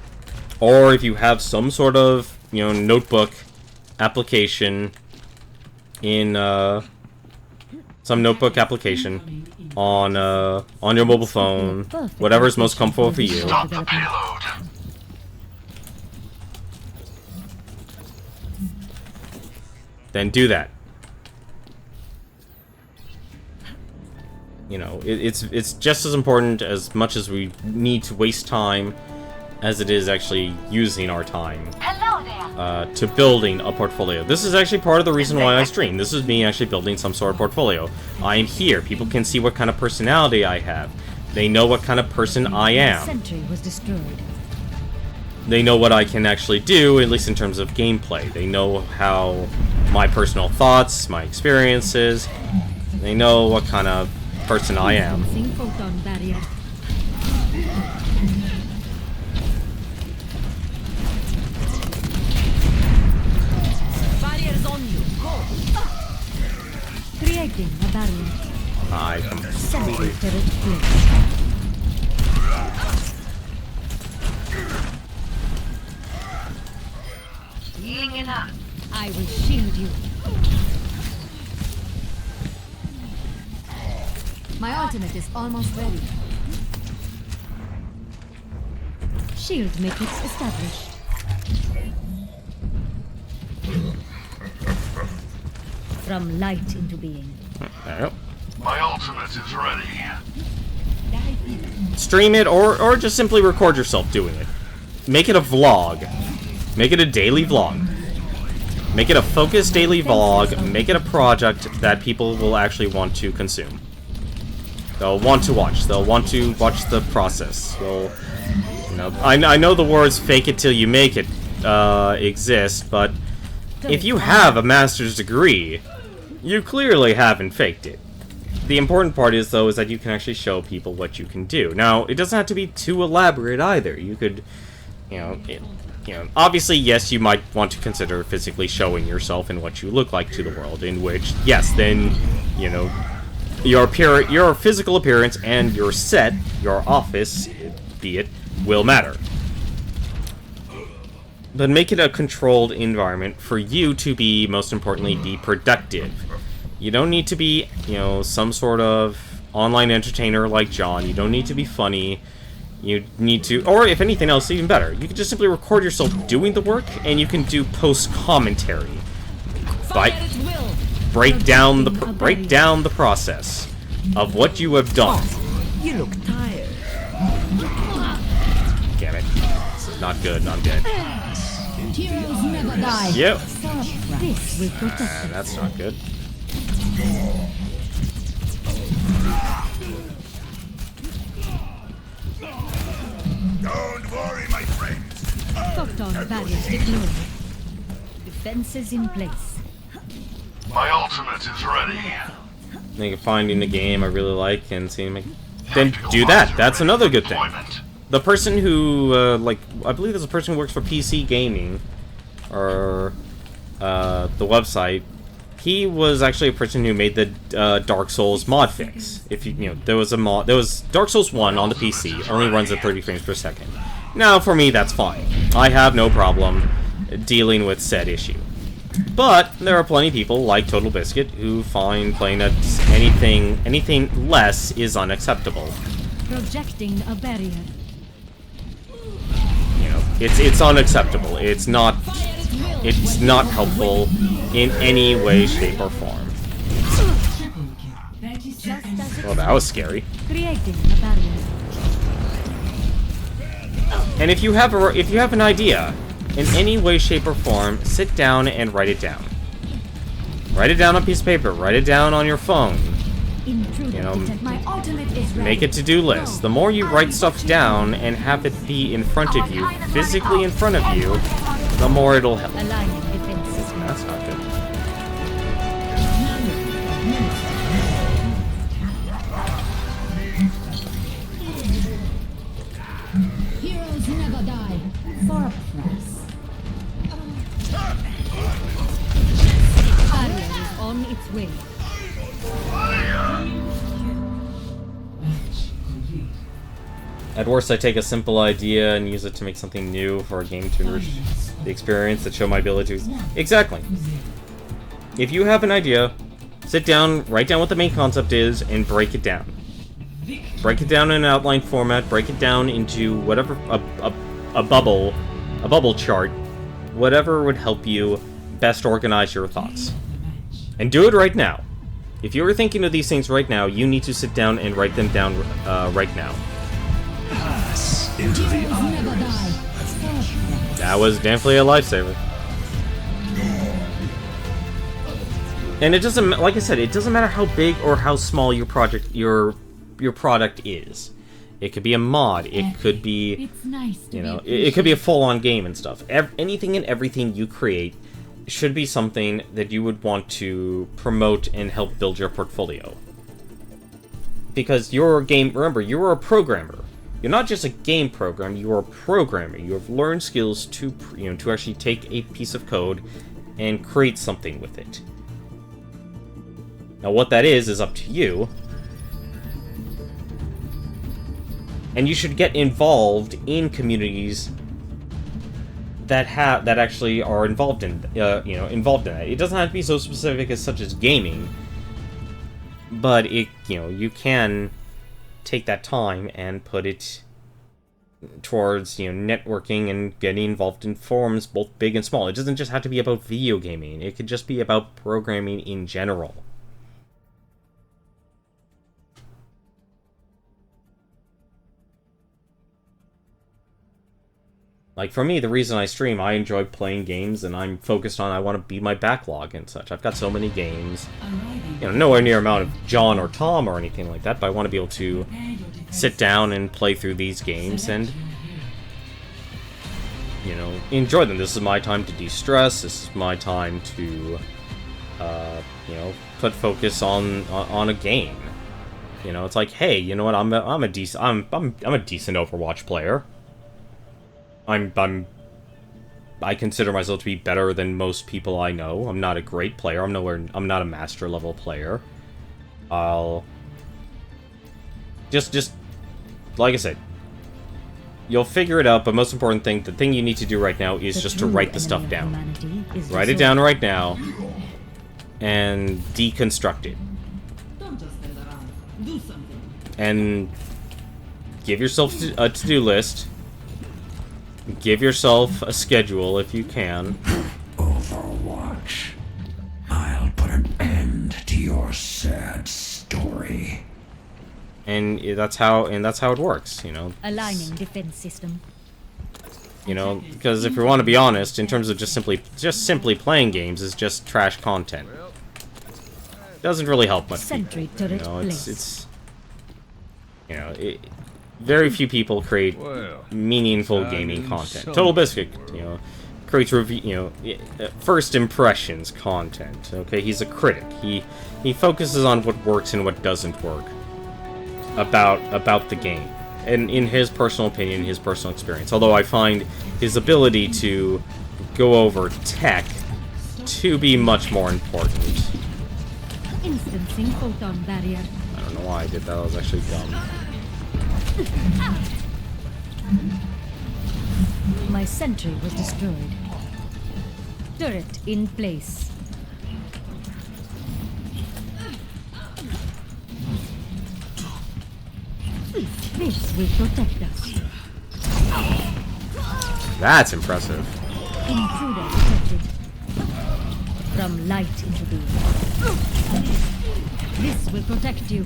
or if you have some sort of, notebook application in some notebook application on your mobile phone, whatever is most comfortable for you. Stop the payload. Then do that. It's just as important as much as we need to waste time as it is actually using our time. Hello there. To building a portfolio. This is actually part of the reason why I stream. This is me actually building some sort of portfolio. I am here. People can see what kind of personality I have. They know what kind of person I am. Sentry was destroyed. They know what I can actually do, at least in terms of gameplay. They know how my personal thoughts, my experiences. They know what kind of person I am. Photon barrier. Creating a barrier. I completely... Turret placed. Healing it up. I will shield you. My ultimate is almost ready. Shield matrix established. From light into being. My ultimate is ready. Stream it, or just simply record yourself doing it. Make it a vlog. Make it a daily vlog. Make it a focused daily vlog. Make it a project that people will actually want to consume. They'll want to watch. They'll want to watch the process. They'll, I know the words "fake it till you make it" exist, but if you have a master's degree, you clearly haven't faked it. The important part is, though, is that you can actually show people what you can do. Now, it doesn't have to be too elaborate either. You could, obviously, yes, you might want to consider physically showing yourself and what you look like to the world, in which, yes, then, your physical appearance and your set, your office, be it, will matter. But make it a controlled environment for you to be, most importantly, be productive. You don't need to be, some sort of online entertainer like John. You don't need to be funny. You need to, or if anything else, even better, you can just simply record yourself doing the work, and you can do post-commentary. Break down the process of what you have done. You look tired. Damn it. This is not good, not good. Heroes never die. Yep. This will protect That's not good. Don't worry, my friends. Photon barriers deployed. Defenses in place. My ultimate is ready. They can find in the game I really like and see me. Then do that. That's another good thing. The person who, I believe there's a person who works for PC Gaming, or the website. He was actually a person who made the Dark Souls mod fix. If there was a mod, there was Dark Souls 1 on the PC, only runs at 30 frames per second. Now, for me, that's fine. I have no problem dealing with said issue. But there are plenty of people like Total Biscuit who find playing at anything less is unacceptable. Projecting a barrier. You know, it's unacceptable. It's not helpful in any way, shape, or form. Well, that was scary. Creating a barrier. And if you have an idea in any way, shape, or form, sit down and write it down. Write it down on a piece of paper. Write it down on your phone. You know, My ultimate is ready. make a to-do list. The more you write stuff down and have it be in front of you, physically in front of you, the more it'll help. Aligning defense system. That's not good. Heroes never die. For a price. Barrier is on its way. At worst, I take a simple idea and use it to make something new for a game to enrich the experience that show my abilities. Exactly. If you have an idea, sit down, write down what the main concept is, and break it down. Break it down in an outline format, break it down into whatever, a bubble chart, whatever would help you best organize your thoughts. And do it right now. If you are thinking of these things right now, you need to sit down and write them down right now. Pass into the iris. That was definitely a lifesaver. And it doesn't, like I said, it doesn't matter how big or how small your project, your product is. It could be a mod. It could be, It's nice to you know, it could be a full-on game and stuff. Anything and everything you create should be something that you would want to promote and help build your portfolio. Because you're a game, remember, you're a programmer. You're not just a game programmer, you're a programmer. You have learned skills to, you know, to actually take a piece of code and create something with it. Now what that is up to you. And you should get involved in communities that actually are involved in involved in that. It doesn't have to be so specific as such as gaming, but you can take that time and put it towards networking and getting involved in forums, both big and small. It doesn't just have to be about video gaming. It could just be about programming in general. Like, for me, the reason I stream, I enjoy playing games, and I'm focused on, I want to beat my backlog and such. I've got so many games. Nowhere near amount of John or Tom or anything like that, but I want to be able to sit down and play through these games and, enjoy them. This is my time to de-stress. This is my time to, put focus on a game. It's like, hey, you know what? I'm a decent Overwatch player. I consider myself to be better than most people I know. I'm not a great player. I'm not a master level player. I'll just like I said, you'll figure it out, but most important thing, the thing you need to do right now is just to write the stuff down. Write it down right now and deconstruct it. Don't just stand around. Do something. And give yourself a to-do list. Give yourself a schedule if you can. Overwatch. I'll put an end to your sad story. And that's how it works, Aligning defense system. Because if we want to be honest, in terms of just simply playing games is just trash content. Doesn't really help much. Sentry turret Very few people create meaningful gaming content. Total Biscuit, creates first impressions content. Okay, he's a critic. He focuses on what works and what doesn't work about the game, and in his personal opinion, his personal experience. Although I find his ability to go over tech to be much more important. Instancing photon barrier. I don't know why I did that. That was actually dumb. My sentry was destroyed. Turret in place. This will protect us. That's impressive. Intruder detected. From light into being. This will protect you.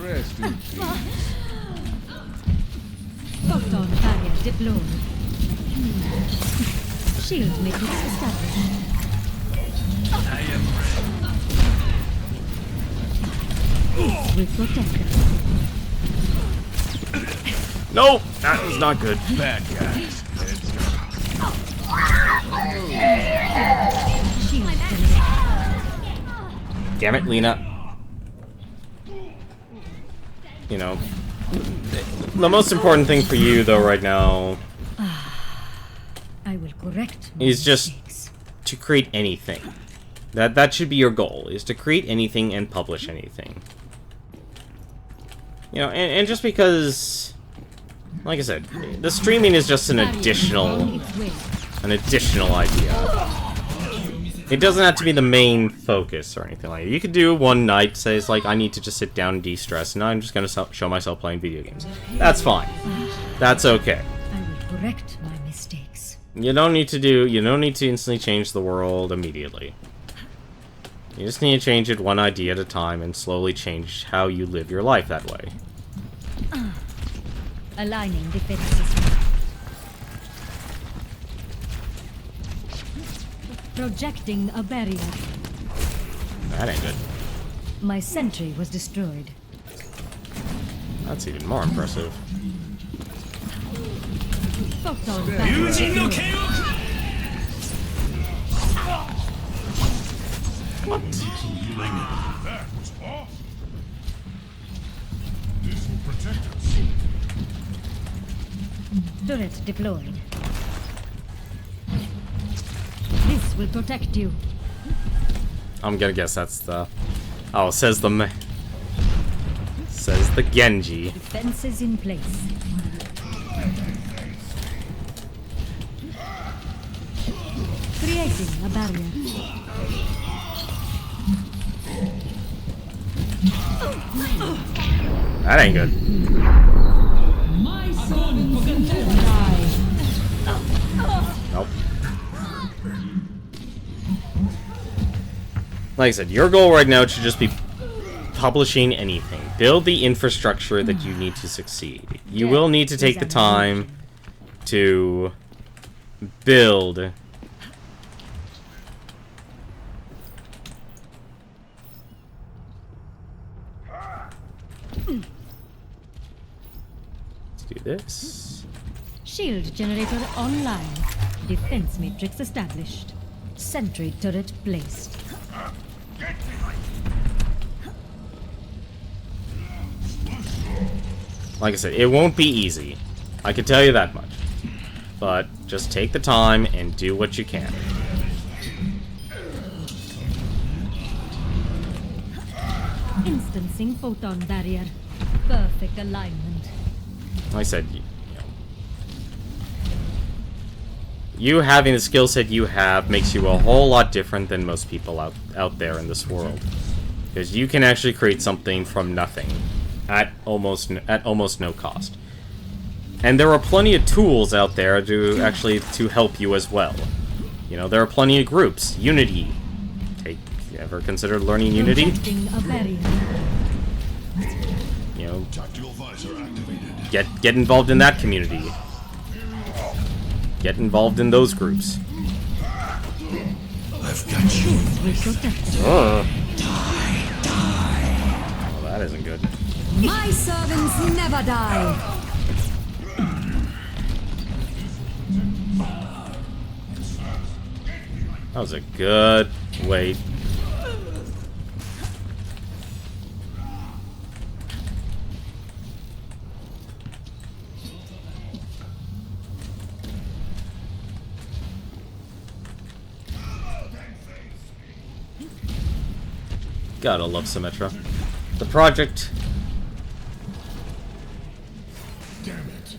Rest in peace. Photon barrier deployed. Shield matrix established. This will protect us. No, that was not good. Bad guys. Heads up. Shield generated. Damn it, Lena. You know, the most important thing for you, though, right now I will correct my is just mistakes. to create anything. That should be your goal, is to create anything and publish anything. You know, and just because, like I said, the streaming is just an additional idea. It doesn't have to be the main focus or anything like that. You could do one night, say it's like, I need to just sit down and de-stress, and I'm just going to show myself playing video games. That's fine. That's okay. I will correct my mistakes. You don't need to instantly change the world immediately. You just need to change it one idea at a time and slowly change how you live your life that way. Aligning defense system. Projecting a barrier. That ain't good. My sentry was destroyed. That's even more impressive. Photon barrier deployed. What? That was awesome. This will protect us. Turret deployed. This will protect you. I'm gonna guess that's the... Oh, says the Genji. Defenses in place. Creating a barrier. That ain't good. My son will die. Nope. Like I said, your goal right now should just be publishing anything. Build the infrastructure that you need to succeed. You will need to take the time to build. Let's do this. Shield generator online. Defense matrix established. Sentry turret placed. Like I said, it won't be easy. I can tell you that much. But just take the time and do what you can. Instancing photon barrier. Perfect alignment. Like I said, you having the skill set you have makes you a whole lot different than most people out there in this world. Because you can actually create something from nothing at almost no cost. And there are plenty of tools out there to help you as well. You know, there are plenty of groups. Unity. You ever considered learning Unity? A barrier. You know, Tactical visor activated. get involved in that community. Get involved in those groups. I've got you. We protect you. Oh, that isn't good. My servants never die. That was a good wait. Gotta love Symmetra. The project. Damn it.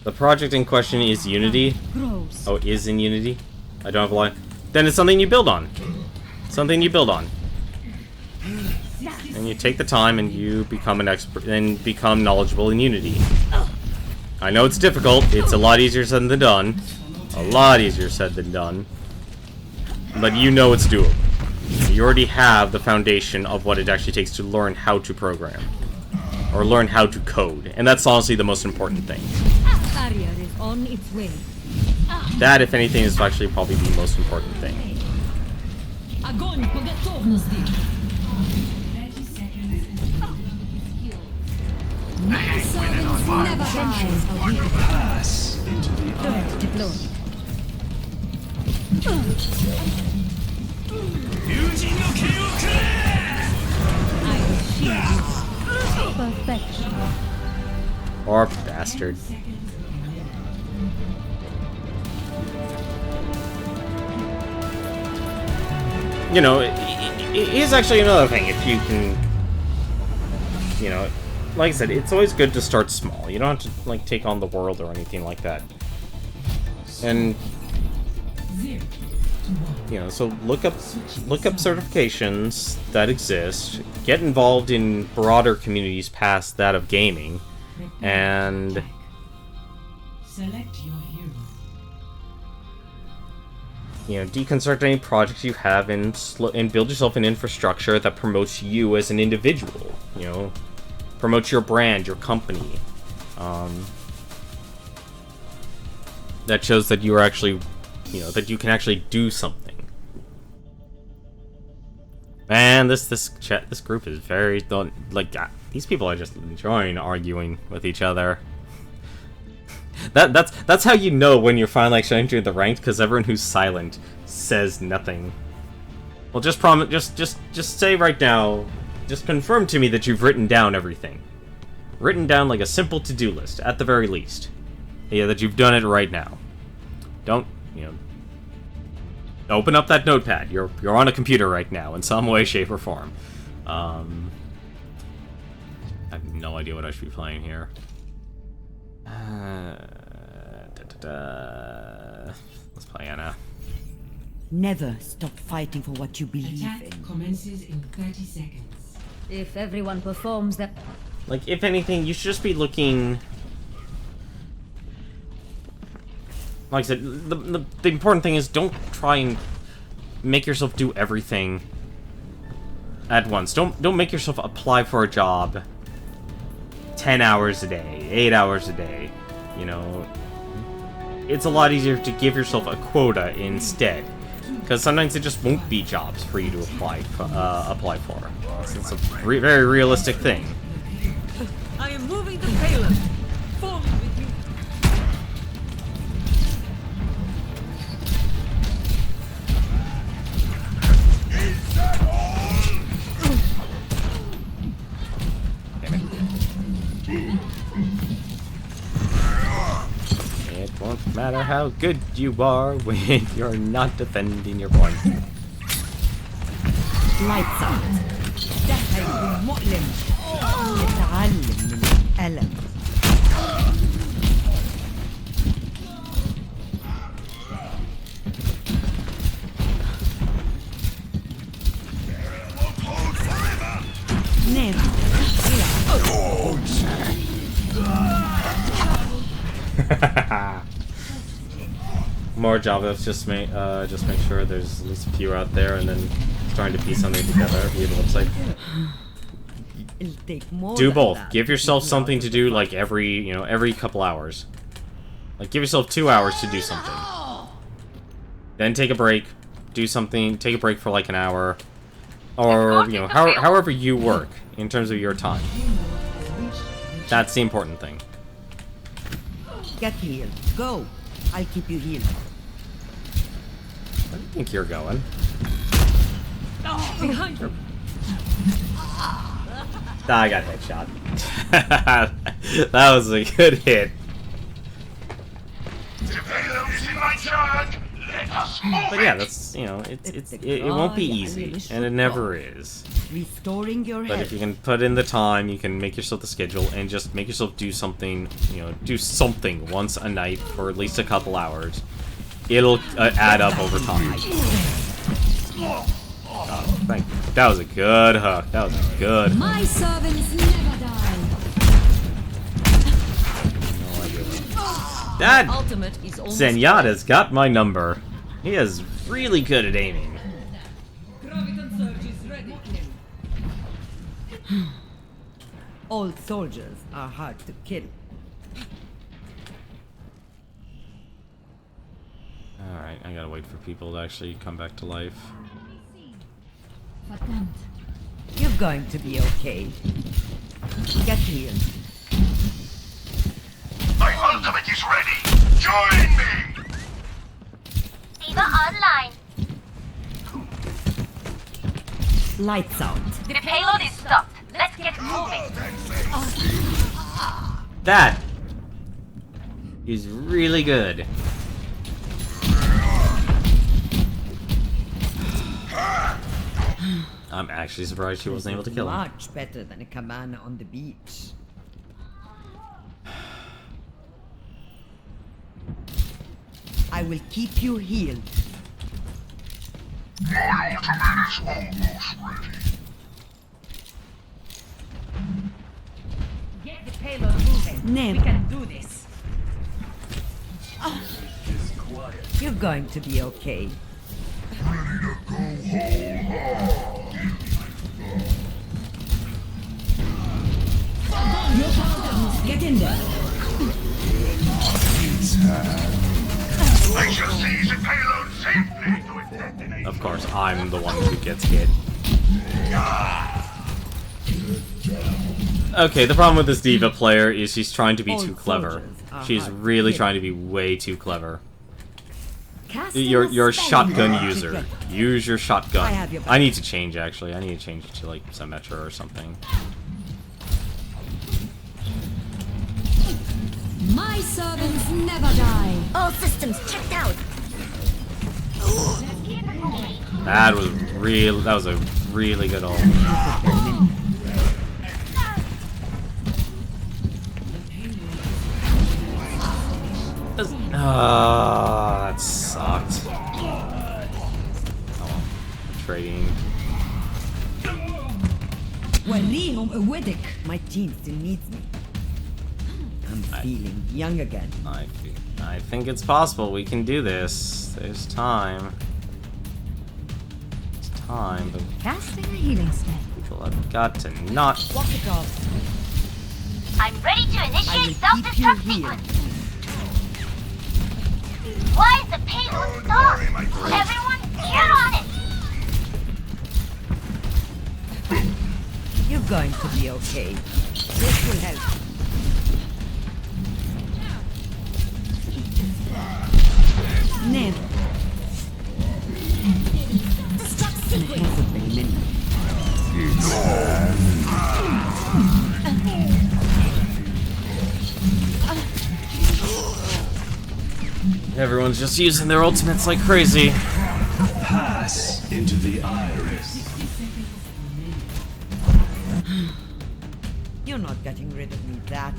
The project in question is Unity. Gross. Oh, is in Unity. I don't have a lie. then it's something you build on. Something you build on. And you take the time and you become an expert and become knowledgeable in Unity. I know it's difficult. It's a lot easier said than done. A lot easier said than done. But you know it's doable. You already have the foundation of what it actually takes to learn how to program. Or learn how to code. And that's honestly the most important thing. Barrier is on its way. That, if anything, is actually probably the most important thing. Огонь по готовности. My servants never die. Pass into the Turret deployed. I will shield you. Perfection. Or bastard. You know, it is actually another thing if you can, you know, like I said, it's always good to start small. You don't have to, like, take on the world or anything like that. And, you know, so look up certifications that exist, get involved in broader communities past that of gaming, and Select your hero. you know, deconstruct any projects you have and build yourself an infrastructure that promotes you as an individual. You know, promotes your brand, your company. That shows that you are actually, you know, that you can actually do something. Man, this group is very like these people are just enjoying arguing with each other. That's how you know when you're finally actually entering the ranked, because everyone who's silent says nothing. Well, just say right now, just confirm to me that you've written down everything. Written down like a simple to-do list, at the very least. Yeah, that you've done it right now. Don't, you know, open up that notepad. You're on a computer right now in some way, shape, or form. I have no idea what I should be playing here. Let's play Anna. Never stop fighting for what you believe in. Commences in 30 seconds. If everyone performs that... Like, if anything, you should just be looking... Like I said, the important thing is don't try and make yourself do everything at once. Don't make yourself apply for a job 10 hours a day, 8 hours a day. You know, it's a lot easier to give yourself a quota instead, because sometimes it just won't be jobs for you to apply for. It's a very realistic thing. I am moving the payload. Forward with you. It won't matter how good you are when you're not defending your point. Lights out. ده هيكون مؤلم. نتعلم من الألم. Never. More Javas, just make sure there's at least a few out there, and then starting to piece something together via the website. It'll take more Do than both. that. Give yourself something to do, like every couple hours. Like, give yourself 2 hours to do something. Then take a break. Do something. Take a break for like an hour, or you know, however you work in terms of your time. That's the important thing. Get healed. Go. I'll keep you healed. Where do you think you're going? Behind you. I got headshot. That was a good hit. But yeah, that's, you know, it won't be easy, and it never is. Restoring your But health. if you can put in the time, you can make yourself the schedule and just make yourself do something, you know, do something once a night for at least a couple hours. it'll add up over time. Thank you. That was a good hook. That was a good hook. My servants never die. No idea. That Ultimate is almost Zenyatta's got my number. He is really good at aiming. Graviton surge is ready. Old soldiers are hard to kill. Alright, I gotta wait for people to actually come back to life. You're going to be okay. Get healed. My ultimate is ready. Join me. Diva online. Lights out. The payload is stopped. Let's get moving. That is really good. I'm actually surprised she wasn't able to kill him. Much better than a cabana on the beach. I will keep you healed. My ultimate is almost ready. Get the payload moving. Name. We can do this. You're going to be okay. Ready to go whole hog. Get in there. I shall seize the payload safely to its destination. Of course, I'm the one who gets hit. Okay, the problem with this Diva player is she's trying to be too clever. She's really trying to be way too clever. You're a shotgun user. Use your shotgun. I need to change, actually. I need to change it to, like, Symmetra or something. My servants never die. All systems checked out. That was a really good ult. That sucked. Oh, trading. My team still needs me. I'm feeling young again. I think it's possible. We can do this. There's time. It's time, but Casting a healing spell. people have got to not. Walk it off. I'm ready to I will initiate keep self-destruct you sequence. healed. Why is the payload stopped? Everyone, get on it! You're going to be okay. This will help. Name. Destruct sequence. Hasn't been many. Everyone's just using their ultimates like crazy. Pass into the iris. You're not getting rid of me that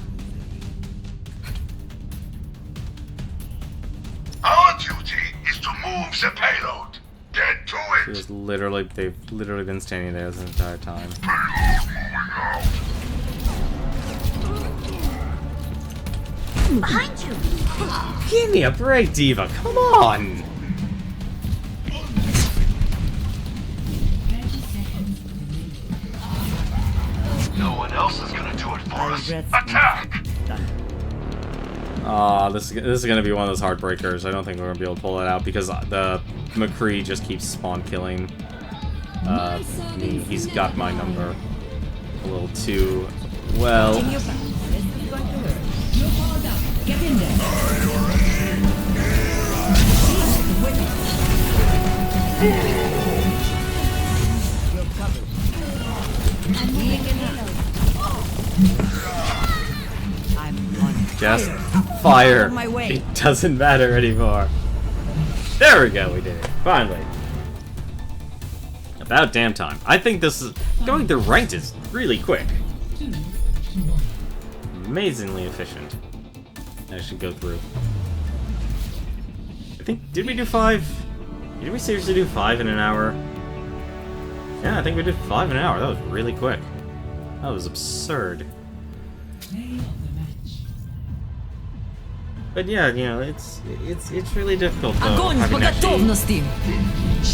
Our duty is to move the payload. Get to it. They've literally been standing there this entire time. Behind you! Give me a break, Diva. Come on. No one else is gonna do it for us. regret. Attack! This is gonna be one of those heartbreakers. I don't think we're gonna be able to pull it out because the McCree just keeps spawn killing me. He's got my number a little too well. In your back. This is going to hurt. You're powered up. Get in there. You're covered. I'm on Just fire. On my way. It doesn't matter anymore. There we go. We did it. Finally. About damn time. I think this is going through ranked is really quick. Amazingly efficient. I should go through. I think, did we do 5? Did we seriously do 5 in an hour? Yeah, I think we did 5 in an hour. That was really quick. That was absurd. But yeah, you know, it's really difficult though, having to actually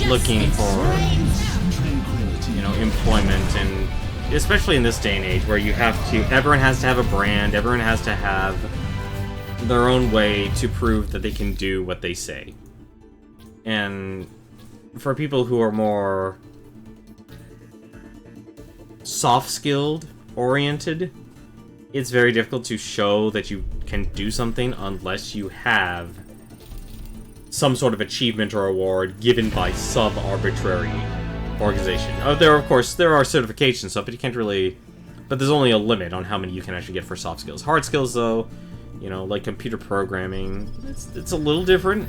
looking for, you know, employment, and especially in this day and age where you have to, everyone has to have a brand, everyone has to have their own way to prove that they can do what they say. And for people who are more soft-skilled oriented, it's very difficult to show that you can do something unless you have some sort of achievement or award given by some arbitrary organization. There are certification stuff, but you can't really... But there's only a limit on how many you can actually get for soft skills. Hard skills, though, you know, like computer programming, it's a little different.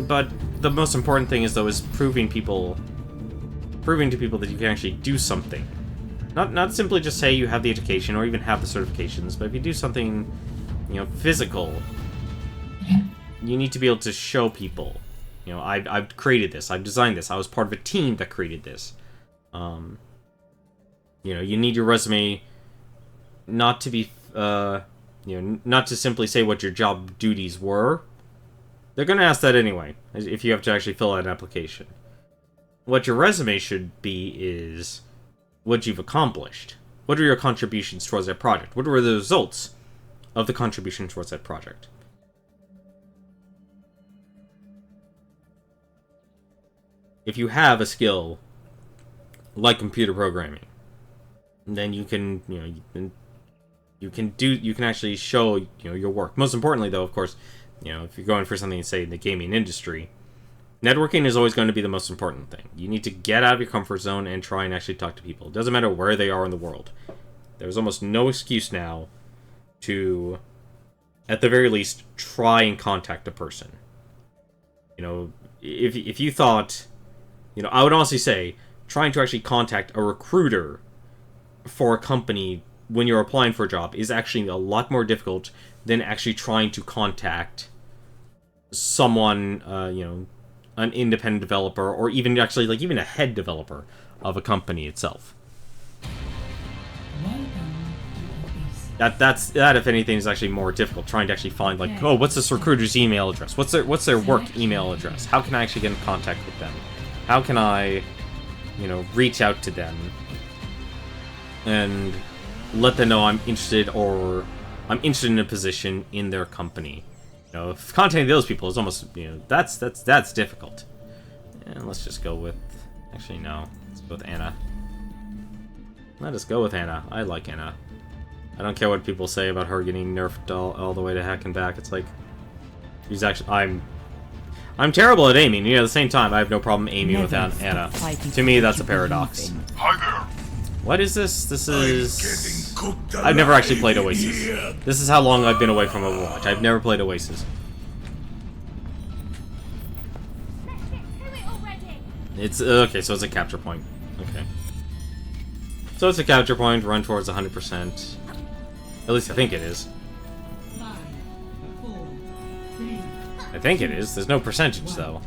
But the most important thing is, though, is proving to people that you can actually do something. Not simply just say you have the education or even have the certifications, but if you do something, you know, physical, you need to be able to show people, you know, I've created this, I've designed this, I was part of a team that created this. You know, you need your resume not to be, you know, not to simply say what your job duties were. They're going to ask that anyway, if you have to actually fill out an application. What your resume should be is what you've accomplished. What are your contributions towards that project? What were the results of the contribution towards that project? If you have a skill like computer programming, then you can, you know, you can actually show, you know, your work. Most importantly, though, of course, you know, if you're going for something, say, in the gaming industry, networking is always going to be the most important thing. You need to get out of your comfort zone and try and actually talk to people. It doesn't matter where they are in the world. There's almost no excuse now to, at the very least, try and contact a person. You know, if you thought, you know, I would honestly say, trying to actually contact a recruiter for a company when you're applying for a job is actually a lot more difficult than actually trying to contact someone, you know, an independent developer, or even actually, like, even a head developer of a company itself. That if anything is actually more difficult, trying to actually find, like, oh, what's this recruiter's email address? What's their work email address? How can I actually get in contact with them? How can I, you know, reach out to them and let them know I'm interested, or I'm interested in a position in their company. You know, if contacting those people is almost, you know, that's difficult. And let's just go with, actually no, let's go with Anna. Let us go with Anna. I like Anna. I don't care what people say about her getting nerfed all the way to heck and back. It's like, she's actually, I'm terrible at aiming. You know, at the same time, I have no problem aiming with Anna. To me, that's a paradox. Hi there. What is this? This is... I've never actually played Oasis. This is how long I've been away from Overwatch. I've never played Oasis. It's... okay, so it's a capture point. Okay. So it's a capture point, run towards 100%. At least I think it is. I think it is. There's no percentage, though.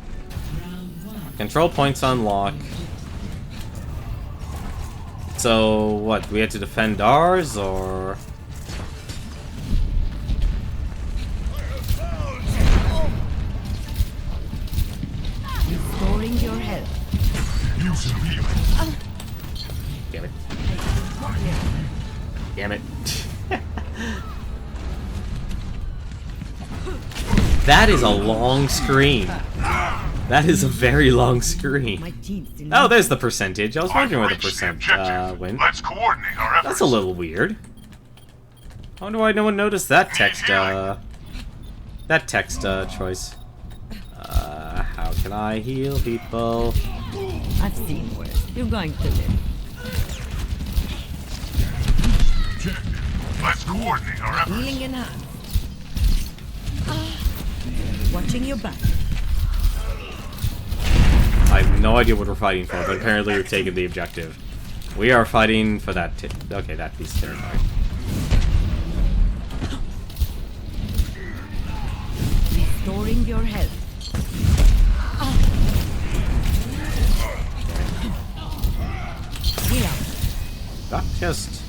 Control points unlock. So, what? Do we have to defend ours, or...? Restoring your health. Damn it. Damn it. That is a long screen. That is a very long screen. Oh, there's the percentage. I was wondering where the percent went. Let's coordinate our efforts. That's a little weird. I wonder why no one noticed that text, choice. How can I heal people? I've seen worse. You're going to live. Let's coordinate our efforts. Healing enhanced. Watching your back. I have no idea what we're fighting for, but apparently we've taken the objective. We are fighting for that okay, that piece of territory. Restoring your health. Heal up. Not just...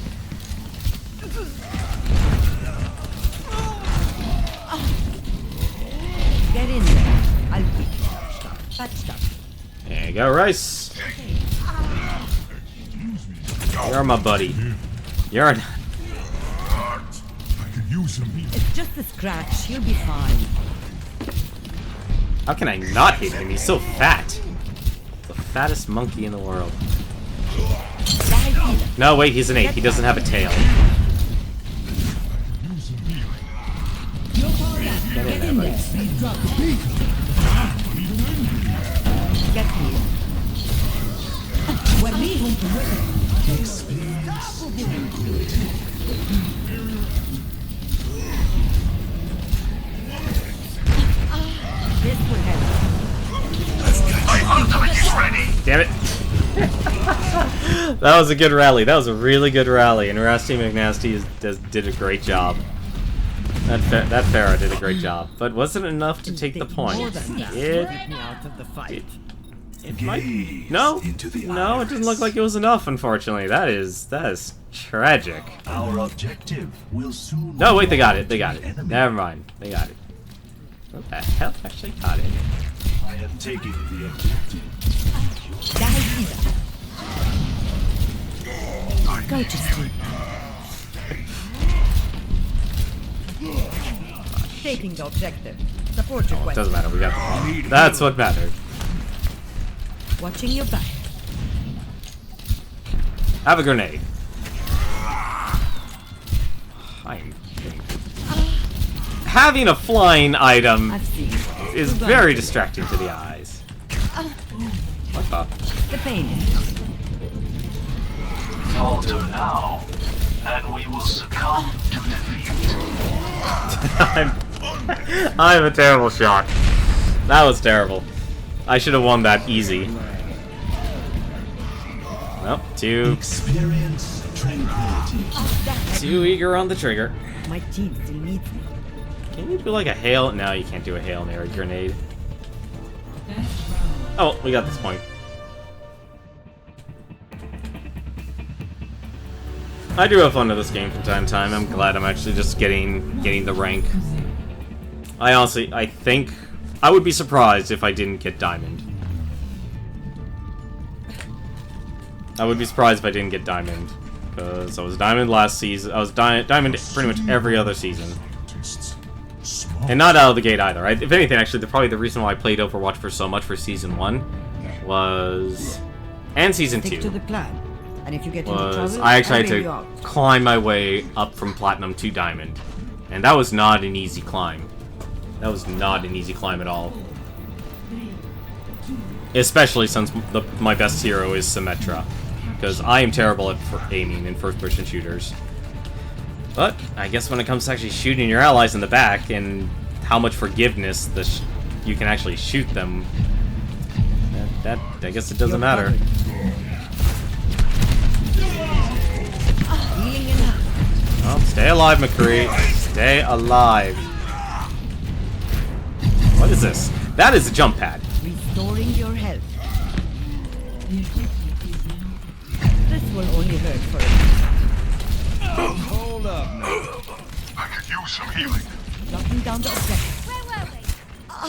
Get in there. I'll pick. That stuff. There you go, Rice. You're my buddy. You're an... I could use some healing. It's just a scratch. He'll be fine. How can I not hit him? He's so fat. The fattest monkey in the world. Die healer. No, wait, he's an 8. He doesn't have a tail. Get in there, buddy. Get healed. This will help. My ultimate is ready. Damn it. That was a good rally. That was a really good rally. And Rusty McNasty did a great job. That Pharaoh did a great job. But wasn't enough to take the point. It might... No. No, it didn't look like it was enough, unfortunately. That is tragic. Our objective will soon. No, wait, they got it. They got it. Never mind. They got it. What the hell actually got it? I am taking the objective. Die healer. Go to sleep. Taking the objective. Support Oh, it request. doesn't matter. We got the ball. That's what mattered. Watching your back. Have a grenade. I'm kidding. Having a flying item I've seen it. is very distracting to the eyes. What the? The pain. Falter now, and we will succumb to defeat. I'm a terrible shot. That was terrible. I should have won that easy. Nope, Experience tranquility. too eager on the trigger. My team still needs me. Can you do like a hail? No, you can't do a Hail Mary grenade. Oh, we got this point. I do have fun with this game from time to time. I'm glad I'm actually just getting the rank. I think I would be surprised if I didn't get Diamond. I would be surprised if I didn't get Diamond, because I was Diamond last season. I was Diamond pretty much every other season, and not out of the gate either. If anything, actually, probably the reason why I played Overwatch for so much for Season 1 was, and Season 2. Stick to the plan. And if you get into Was trouble, I actually I'll had bail you to out. climb my way up from Platinum to Diamond. And that was not an easy climb. That was not an easy climb at all. Especially since my best hero is Symmetra. Because I am terrible at aiming in first-person shooters. But I guess when it comes to actually shooting your allies in the back and how much forgiveness you can actually shoot them, that I guess it doesn't matter. Oh, stay alive, McCree. Stay alive. What is this? That is a jump pad. Restoring your health. This will only hurt for a bit. Hold up now. I could use some healing. Locking down the objective. Where were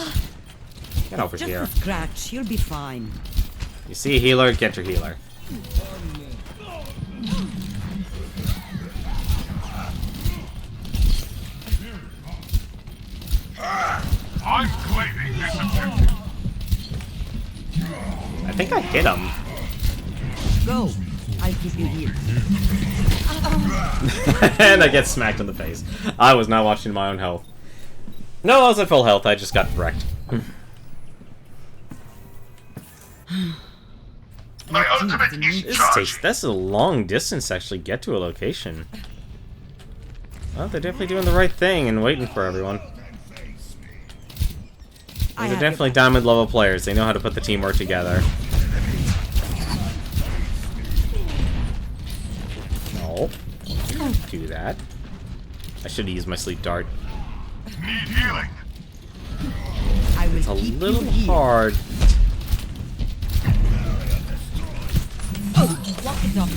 we? Get over Just here. a scratch. You'll be fine. You see a healer, get your healer. I'm claiming this objective. I think I hit him. Go. I'll keep you here. And I get smacked in the face. I was not watching my own health. No, I was at full health. I just got wrecked. My ultimate is charged. That's a long distance to actually get to a location. Well, they're definitely doing the right thing and waiting for everyone. These are definitely diamond level players. They know how to put the teamwork together. No, don't do that. I should have used my sleep dart. Need healing. I I will It's a keep little you healed. hard. Oh, walk it off.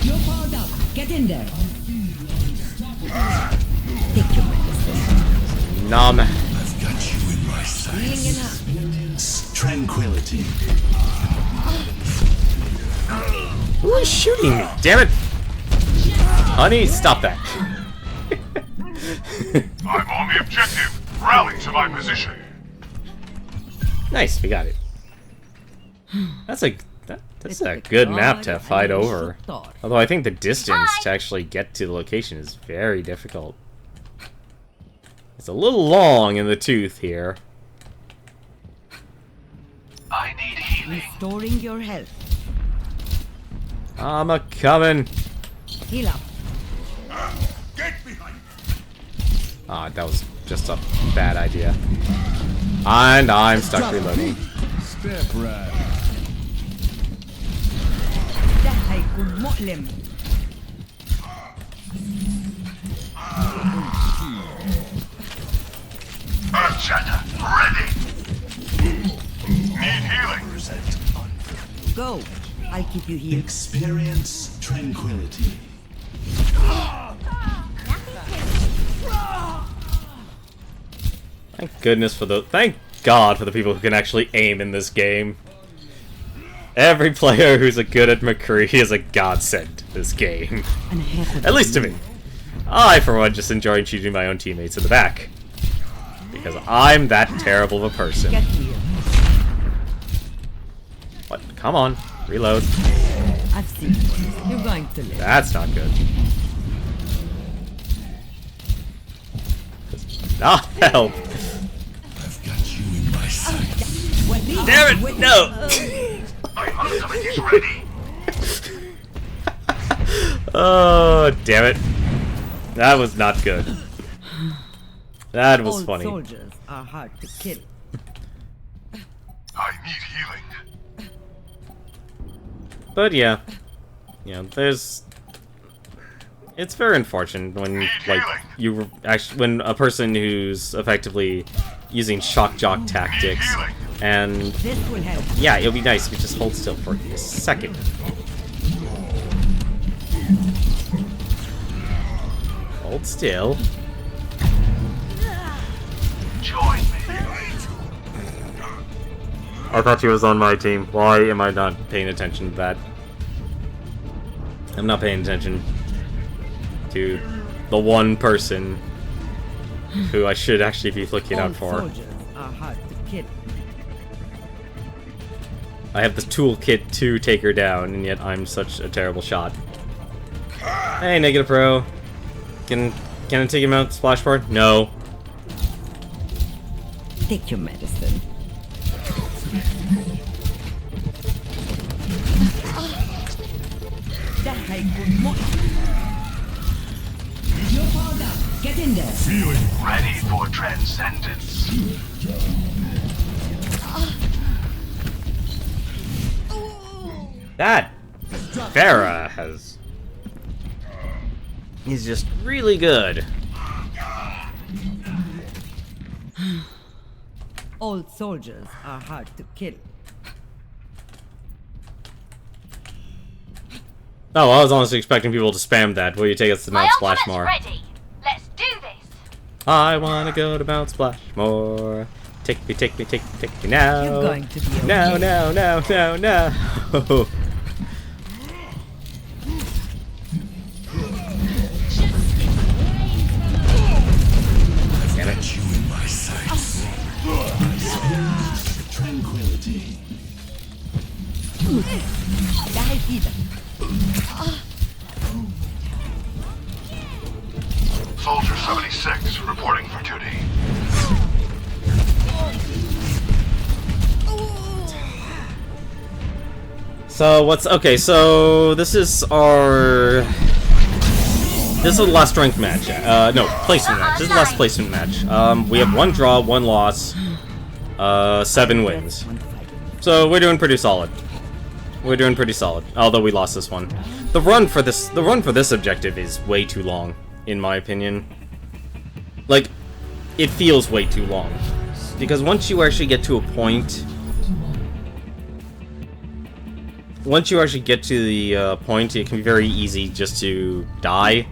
You're powered up. Get in there. Take your medicine. Nah, man. I've got you in my sights. Experience tranquility. Who is shooting me? Damn it! Honey, stop that. I'm on the objective. Rally to my position. Nice, we got it. That's a good map to fight over. Although I think the distance to actually get to the location is very difficult. It's a little long in the tooth here. I need healing. Restoring your health. I'm a coming. Heal up. Get behind. Ah, that was just a bad idea. And I'm stuck reloading. Step right. ده هيكون مؤلم. Earthshatter, ready. Need healing. Go. I'll keep you healed. Experience tranquility. Thank goodness for the... Thank God for the people who can actually aim in this game. Every player who's a good at McCree is a godsend to this game. At least to me. I, for one, just enjoy shooting my own teammates in the back. Because I'm that terrible of a person. Get healed. What? Come on. Reload. I've seen it. You're going to live. That's not good. Ah, help. I've got you in my sights. Damn it! No! My ultimate is ready. Oh, damn it. That was not good. That was Old funny. soldiers are hard to kill. I need healing. But yeah. You know, there's... It's very unfortunate when, like, you actually... When a person who's effectively using shock jock tactics and... This will help. Yeah, it would be nice if you just hold still for a second. Hold still. Join me. I thought he was on my team. Why am I not paying attention to that? I'm not paying attention to the one person who I should actually be looking out Old for. soldiers are hard to kill. I have the toolkit to take her down, and yet I'm such a terrible shot. Hey, Negative Pro. Can I take him out splashboard? No. Take your medicine. ده هيكون مؤلم. You're powered up. Get in there. Feeling Ready for transcendence. That Farah has... He's just really good. Old soldiers are hard to kill. Oh, I was honestly expecting people to spam that. Will you take us to Mount My ultimate's Splashmore? ready. Let's do this. I wanna go to Mount Splashmore. Take me, take me, take me, take me now. You're going to be okay. No, no, no, no, no. I've got you in my sights. Experience tranquility. ده هيفيدك. Soldier 76 reporting for duty. So what's okay? So this is our. This is the last ranked match. No, placement match. This is the last placement match. We have 1 draw, 1 loss, 7 wins. So we're doing pretty solid. We're doing pretty solid. Although we lost this one. The run for this objective is way too long, in my opinion. Like, it feels way too long. Because once you actually get to a point... Once you actually get to the point, it can be very easy just to die.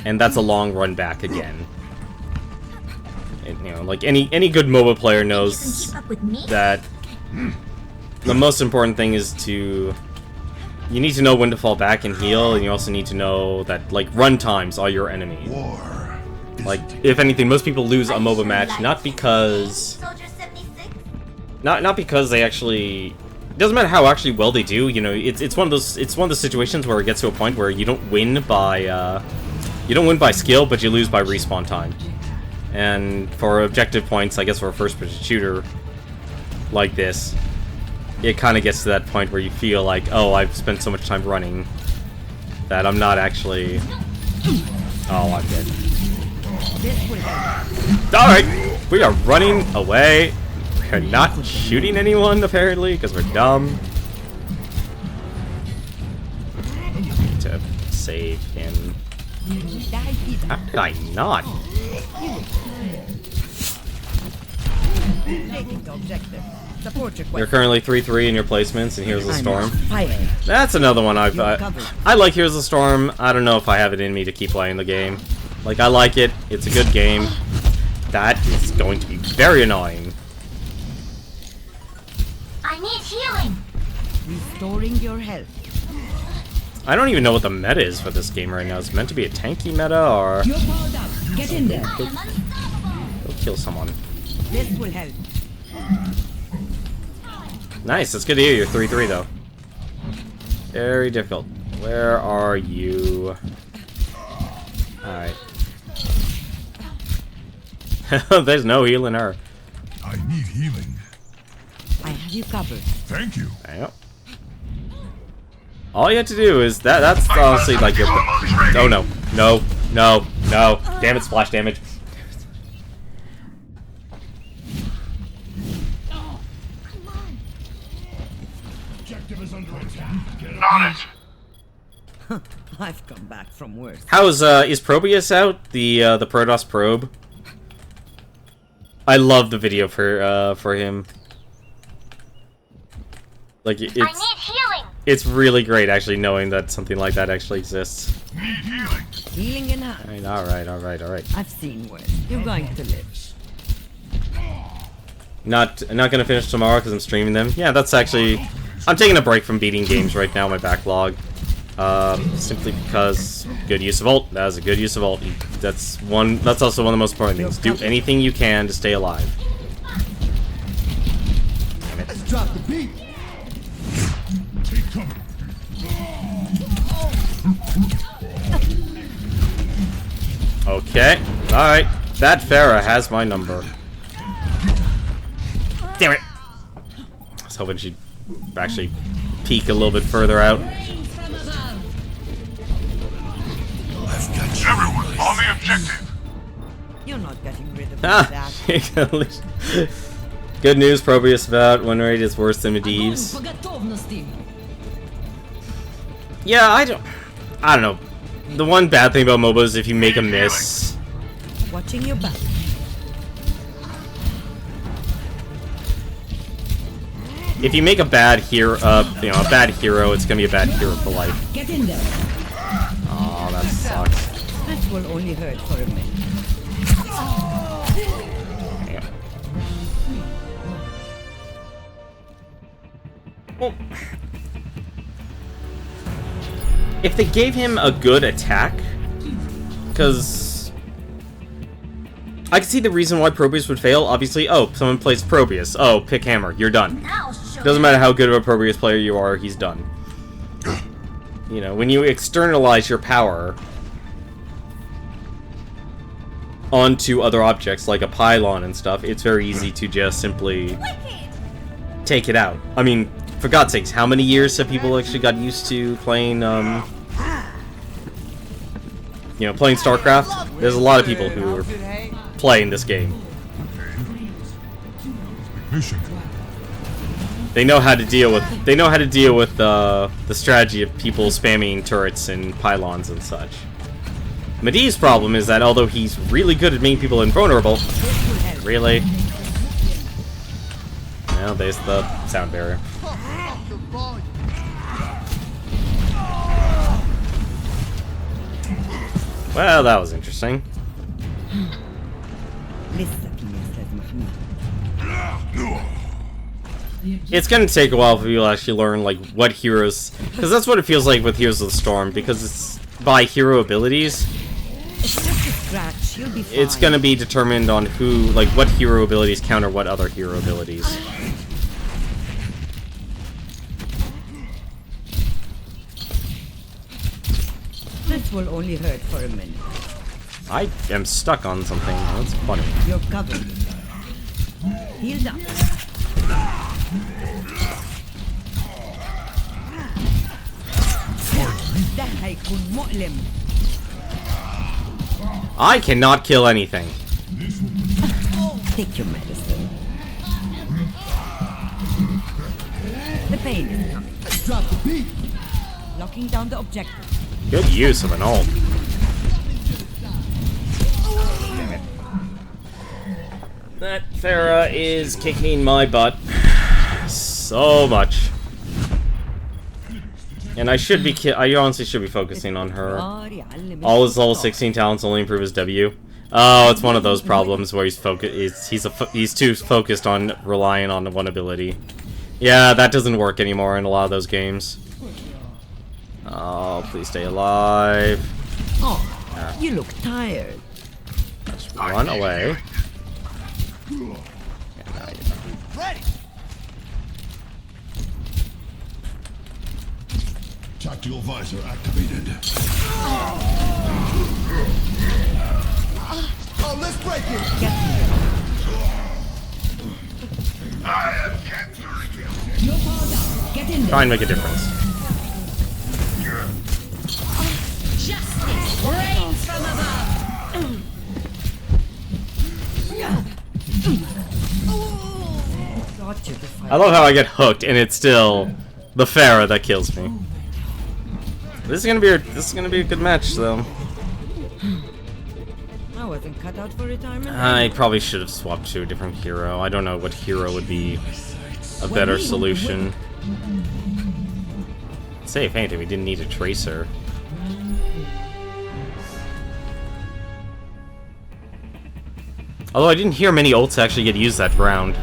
And that's a long run back again. And, you know, like any good MOBA player knows that the most important thing is to... You need to know when to fall back and heal, and you also need to know that, like, run times are your enemy. Like, if anything, most people lose a MOBA match not because... Not because they actually... It doesn't matter how actually well they do, you know, it's one of those situations where it gets to a point where you don't win by skill, but you lose by respawn time. And for objective points, I guess for a first-person shooter like this, it kind of gets to that point where you feel like, oh, I've spent so much time running that I'm not actually... Oh, I'm dead. Alright, we are running away. We're not shooting anyone, apparently, because we're dumb. To save him. How did I not? You're currently 3-3 in your placements, and Here's the Storm. That's another one I like Here's the Storm. I don't know if I have it in me to keep playing the game. Like, I like it. It's a good game. That is going to be very annoying. I need healing. Restoring your health. I don't even know what the meta is for this game right now. Is it meant to be a tanky meta, or... You're powered up. Get in there. Go kill someone. This will help. Nice, that's good to hear. You're 3-3, though. Very difficult. Where are you? Alright. There's no healing her. I need healing. I have you covered. Thank you. Yep. All you have to do is that's honestly like your... Oh no. No. No. No. Damn it, splash damage. Objective is under attack. Get on it. I've come back from worse. How is Probius out? The Protoss probe. I love the video for him. Like I need healing. It's really great actually knowing that something like that actually exists. Need healing. Healing in hand. Alright. I've seen worse. You're going to live. Not gonna finish tomorrow because I'm streaming them. Yeah, that's actually... I'm taking a break from beating games right now, my backlog. Simply because good use of ult. That is a good use of ult. That's also one of the most important things. Do anything you can to stay alive. Damn it. Let's drop the beat. Take cover. Okay. Alright. That Pharah has my number. Damn it. I was hoping she'd actually peek a little bit further out. Everyone on the objective. You're not getting rid of that. Good news, Probius about win rate is worse than Medivh's. Yeah, I don't know. The one bad thing about MOBA is if you make a miss. Watching your back. If you make a bad hero, a bad hero, it's gonna be a bad hero for life. Get in there. Oh, that sucks. That will only hurt for a minute. Yeah. Well, if they gave him a good attack, because I can see the reason why Probius would fail. Obviously, oh, someone plays Probius. Oh, pick hammer, you're done. Doesn't matter how good of a Probius player you are, he's done. You know, when you externalize your power onto other objects like a pylon and stuff, it's very easy to just simply take it out. I mean, for God's sakes, how many years have people actually got used to playing, playing StarCraft? There's a lot of people who are playing this game. Mission. They know how to deal with the strategy of people spamming turrets and pylons and such. Medivh's problem is that although he's really good at making people invulnerable, Really? Well, there's the sound barrier. Well, that was interesting. It's gonna take a while for you to actually learn, like, what heroes... Because that's what it feels like with Heroes of the Storm, because it's by hero abilities. It's gonna be determined on who, like, what hero abilities counter what other hero abilities. This will only hurt for a minute. I am stuck on something. That's funny. You're covered. Healed up. I cannot kill anything. Take your medicine. The pain is coming. Drop the beat. Locking down the objective. Good use of an ult. That Pharah is kicking my butt so much. And I should be I honestly should be focusing on her. All his level 16 talents only improve his W. Oh, it's one of those problems where he's he's too focused on relying on one ability. Yeah, that doesn't work anymore in a lot of those games. Oh, please stay alive. Oh, you look tired. Just run away. Ready. Tactical visor activated. Oh, let's break it. I am capturing you. You're powered out. Get in there. Try and make a difference. Justice reigns from above. I love how I get hooked and it's still the Pharah that kills me. This is gonna be a good match though. I wasn't cut out for retirement. I probably should have swapped to a different hero. I don't know what hero would be a better solution. Say if anything, we didn't need a Tracer. Although I didn't hear many ults actually get used that round.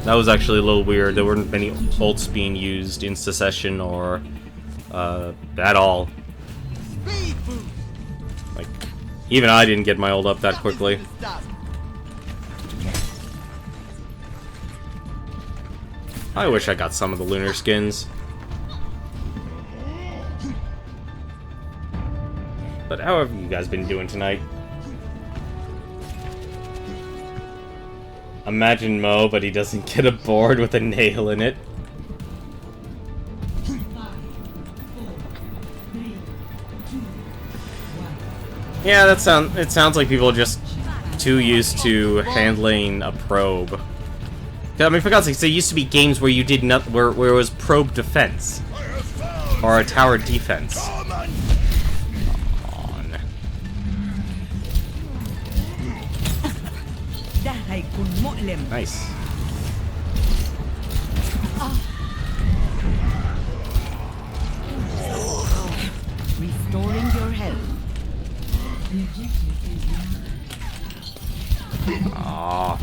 That was actually a little weird. There weren't many ults being used in succession or at all. Like, even I didn't get my ult up that quickly. I wish I got some of the lunar skins. But how have you guys been doing tonight? Imagine Mo, but he doesn't get a board with a nail in it. Yeah, it sounds like people are just too used to handling a probe. I mean, for God's sake, there used to be games where you did not where it was probe defense or a tower defense. Come on. Nice. Restoring your health. Aww.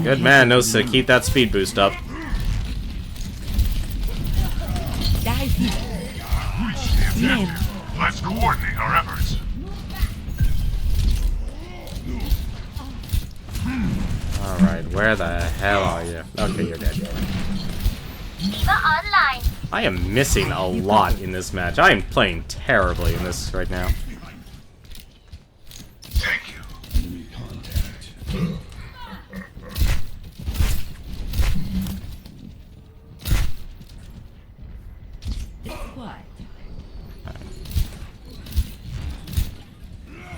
Good man, knows to keep that speed boost up. Let's coordinate our efforts. Alright, where the hell are you? Okay, you're dead. Online. I am missing a lot in this match. I am playing terribly in this right now. Thank you. Enemy contact.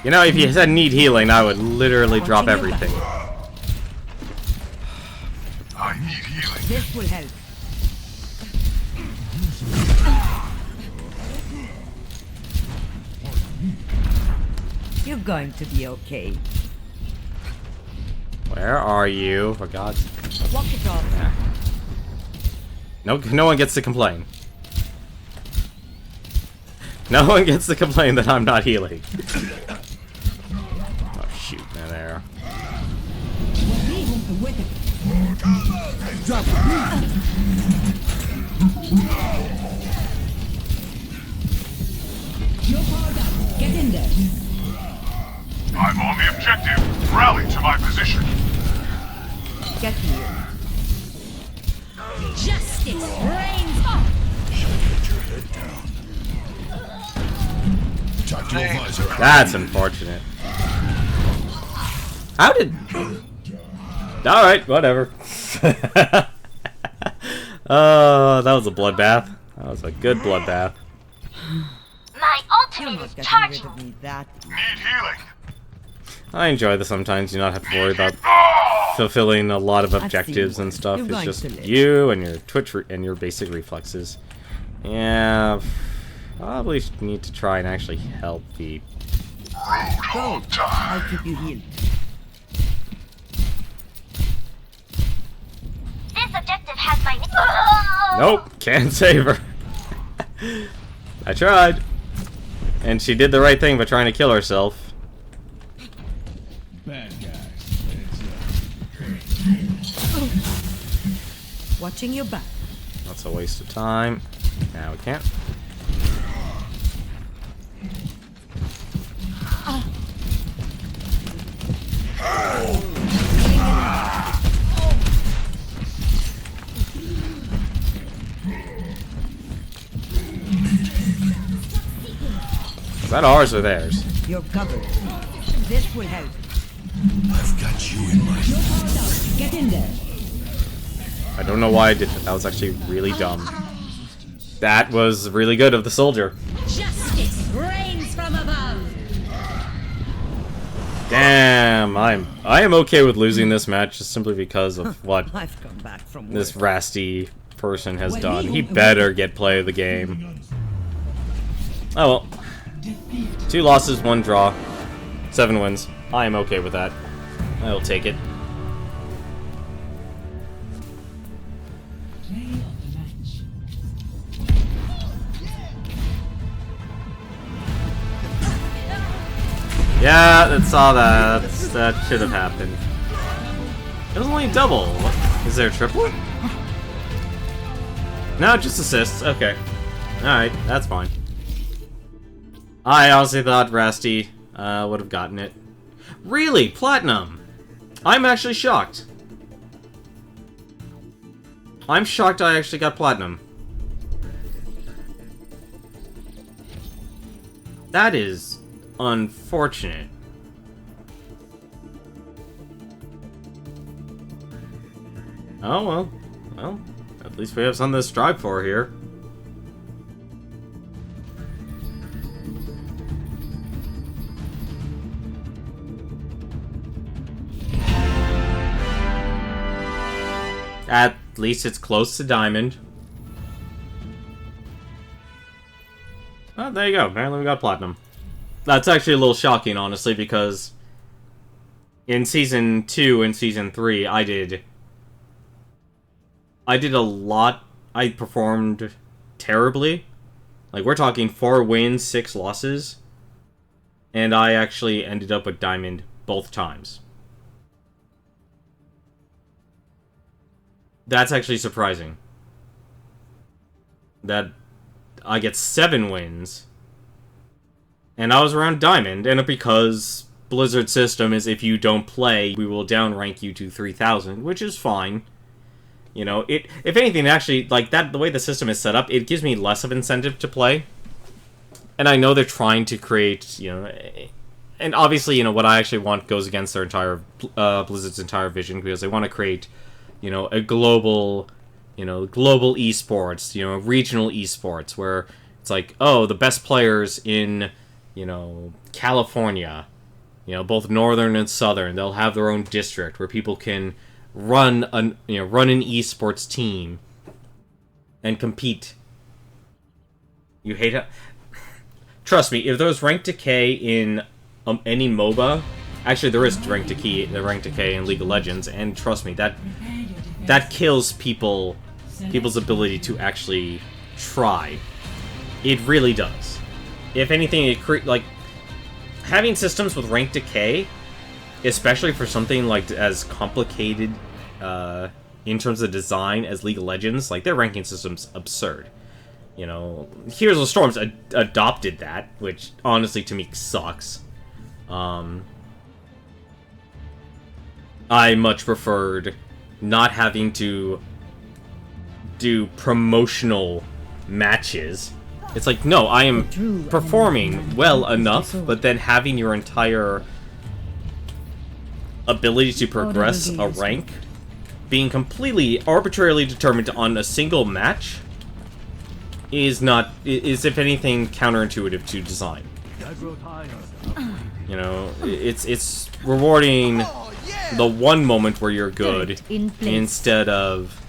You know, if you said need healing, I would literally drop everything. I need healing. This will help. You're going to be okay. Where are you? For God's... Walk it off. Yeah. No one gets to complain. No one gets to complain that I'm not healing. Oh shoot, man, there. Get in there. I'm on the objective. Rally to my position. Get here. Justice reigns up. Get your head down. Tactical visor. That's unfortunate. How did... Alright, whatever. Oh, that was a bloodbath. That was a good bloodbath. My You're ultimate not is getting rid charging. of me that. Need healing. I enjoy this sometimes. You not have to worry about fulfilling a lot of objectives and stuff. You're It's going just to live. you and your and your basic reflexes. Yeah, probably need to try and actually help the... Go. I'll keep you healed. This objective has my Nope, can't save her. I tried. And she did the right thing by trying to kill herself. Bad guys. Watching your back. That's a waste of time. Now we can't. Is that ours or theirs? You're covered. This will help. I've got you in my sights. Get in there. I don't know why I did that. That was actually really dumb. That was really good of the soldier. Justice reigns from above. Damn, I am okay with losing this match just simply because of what I've come back from this work. Rasty person has done. He better get play of the game. Oh well. 2 losses, 1 draw, 7 wins. I am okay with that. I'll take it. Yeah, that's all that. That should have happened. It was only double. What? Is there a triple? No, just assists. Okay. Alright, that's fine. I honestly thought Rasty would have gotten it. Really? Platinum? I'm actually shocked. I'm shocked I actually got Platinum. That is unfortunate. Oh, well. Well, at least we have something to strive for here. At least it's close to Diamond. Oh, there you go. Apparently we got Platinum. That's actually a little shocking, honestly, because in Season 2 and Season 3, I did a lot. I performed terribly. Like, we're talking 4 wins, 6 losses. And I actually ended up with Diamond both times. That's actually surprising. That I get 7 wins. And I was around Diamond, and because Blizzard's system is if you don't play, we will downrank you to 3,000, which is fine. You know, if anything, actually, like, that, the way the system is set up, it gives me less of incentive to play. And I know they're trying to create, you know, and obviously, you know, what I actually want goes against their entire, Blizzard's entire vision, because they want to create, you know, a global, you know, global esports, you know, regional esports, where it's like, oh, the best players in, you know, California, you know, both northern and southern, they'll have their own district where people can run an esports team and compete. You hate it. Trust me, if there was rank decay in any MOBA. Actually, there is rank decay in League of Legends, and trust me, that kills people's ability to actually try. It really does. If anything, it like having systems with rank decay, especially for something like as complicated in terms of design as League of Legends, like their ranking system's absurd. You know, Heroes of Storms adopted that, which honestly to me sucks. I much preferred not having to do promotional matches. It's like, no, I am performing well enough, but then having your entire ability to progress a rank being completely arbitrarily determined on a single match is if anything counterintuitive to design. You know, it's rewarding the one moment where you're good instead of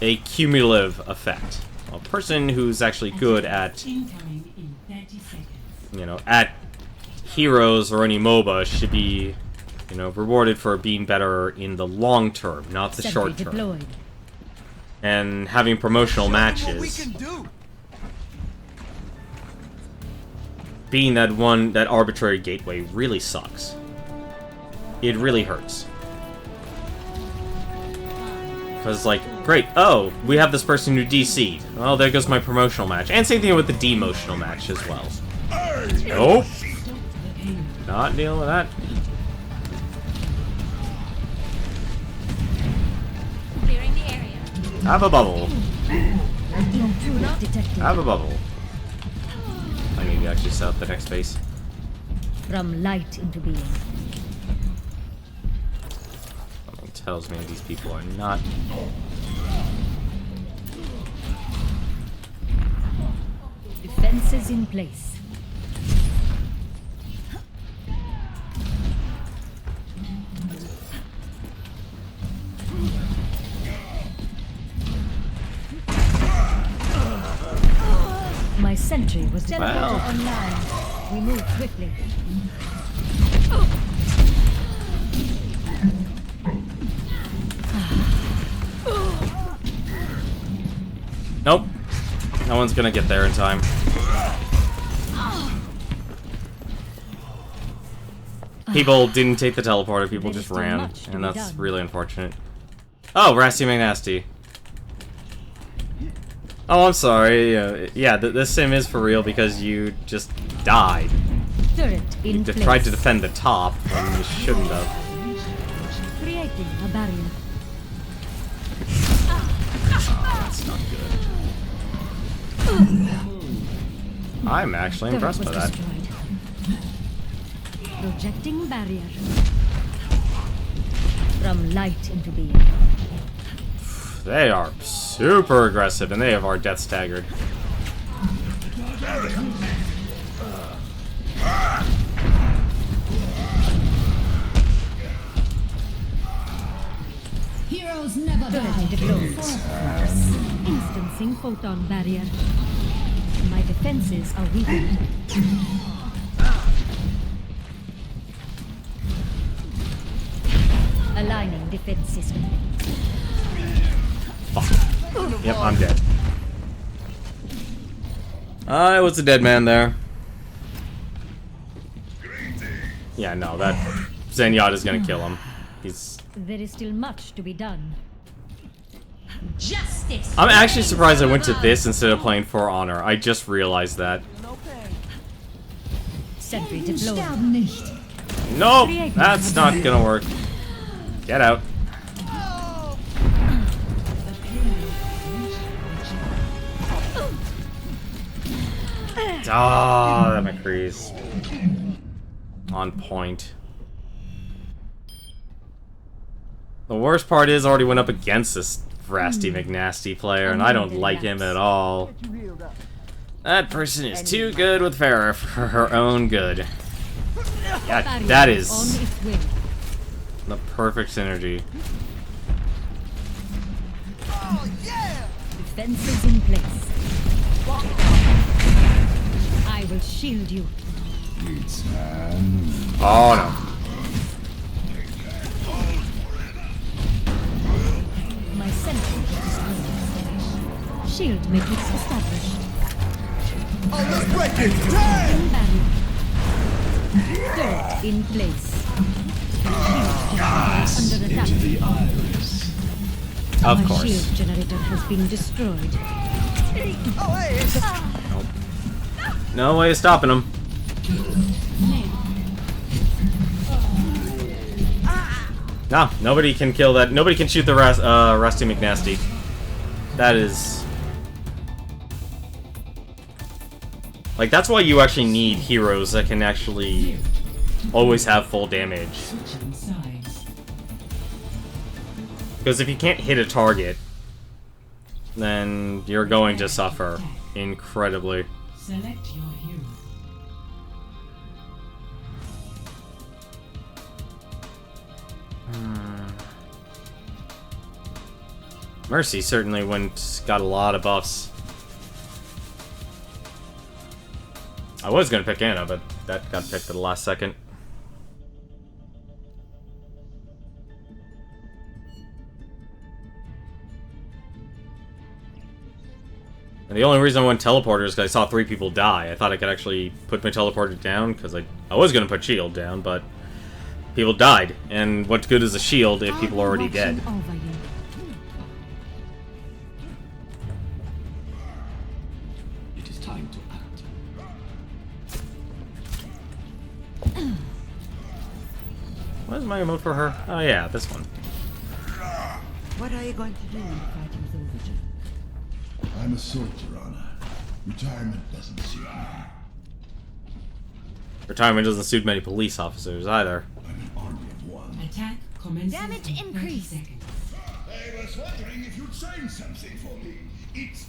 a cumulative effect. A person who's actually good at, you know, at Heroes or any MOBA should be, you know, rewarded for being better in the long term, not the short term. And having promotional matches, being that arbitrary gateway really sucks. It really hurts. Because, like, great, oh, we have this person who DC'd. Well, there goes my promotional match. And same thing with the demotional match as well. Nope. Not dealing with that. Clearing the area. Have a bubble. Have a bubble. I need to actually set up the next base. From light into being. Something tells me these people are not. Defenses in place. My sentry was teleported online. We move quickly. Nope. No one's gonna get there in time. People didn't take the teleporter, people just ran, and that's really unfortunate. Oh, Rasty McNasty. Oh, I'm sorry. Yeah, this sim is for real because you just died. You tried to defend the top when you shouldn't have. Creating a barrier. That's not good. I'm actually impressed by that. Projecting barrier. From light into being. They are super aggressive, and they have our death staggered. Heroes never die. Instancing photon barrier. My defenses are weakened. Aligning defense system. Fuck. Yep, I'm dead. I was a dead man there. Yeah, no, that Zenyatta's gonna kill him. There is still much to be done. Justice. I'm actually surprised I went to this instead of playing For Honor. I just realized that. Sentry deployed. Nope, that's not gonna work. Get out. Ah, that McCree's on point. The worst part is I already went up against this Rasty McNasty player, and I don't like him at all. That person is too good with Farrah for her own good. Yeah, that is the perfect synergy. Defenses in place. I will shield you. Oh no. My sentry is destroyed. Shield matrix established. Oh, let's break it! Damn! Invalid. Turret in place. Shield generator is under attack. Of My course. shield generator has been destroyed. Oh, hey! No way of stopping him. No, nobody can kill that. Nobody can shoot the Rusty McNasty. That is... Like, that's why you actually need heroes that can actually always have full damage. Because if you can't hit a target, then you're going to suffer incredibly. Select your hero. Mercy certainly got a lot of buffs. I was gonna pick Anna, but that got picked at the last second. And the only reason I went teleporter is because I saw 3 people die. I thought I could actually put my teleporter down, because I was gonna put shield down, but people died. And what good is a shield if people are already dead? It is time to act. What is my emote for her? Oh yeah, this one. What are you going to do when the fighting is over, Jack? I'm a soldier, Anna. Retirement doesn't suit me. Retirement doesn't suit many police officers either. I'm an army of one. Attack commences Damage in 30 increase. seconds. I was wondering if you'd sign something for me. It's...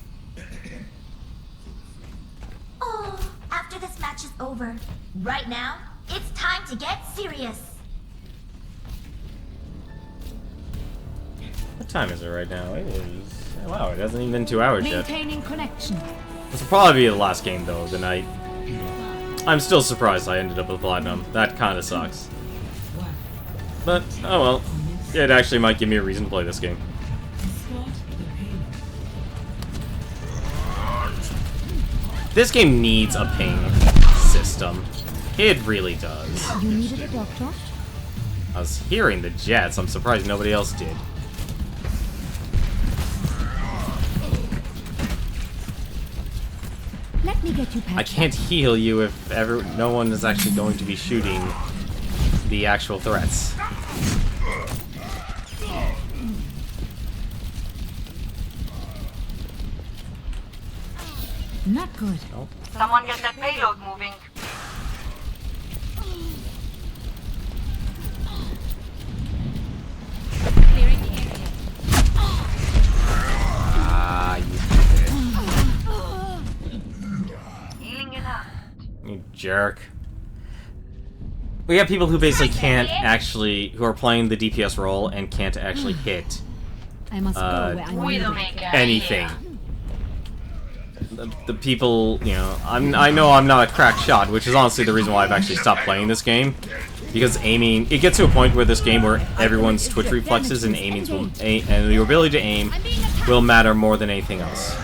Oh, after this match is over. Right now, it's time to get serious. What time is it right now? It is... Wow, it hasn't even been 2 hours yet. Maintaining connection. This will probably be the last game, though, of the night. I'm still surprised I ended up with Platinum. That kinda sucks. But, oh well. It actually might give me a reason to play this game. This game needs a ping system. It really does. You needed a doctor? I was hearing the jets. I'm surprised nobody else did. Let me get you I patched can't heal you if no one is actually going to be shooting the actual threats. Not good. Someone get that payload moving. Clearing the area. Ah, Healing in hand. you jerk. We have people who basically can't actually, who are playing the DPS role and can't actually hit I must go where I'm needed. Widowmaker. anything. The people, you know, I know I'm not a crack shot, which is honestly the reason why I've actually stopped playing this game. Because aiming, it gets to a point where this game where everyone's twitch reflexes and aimings will, and your ability to aim will matter more than anything else.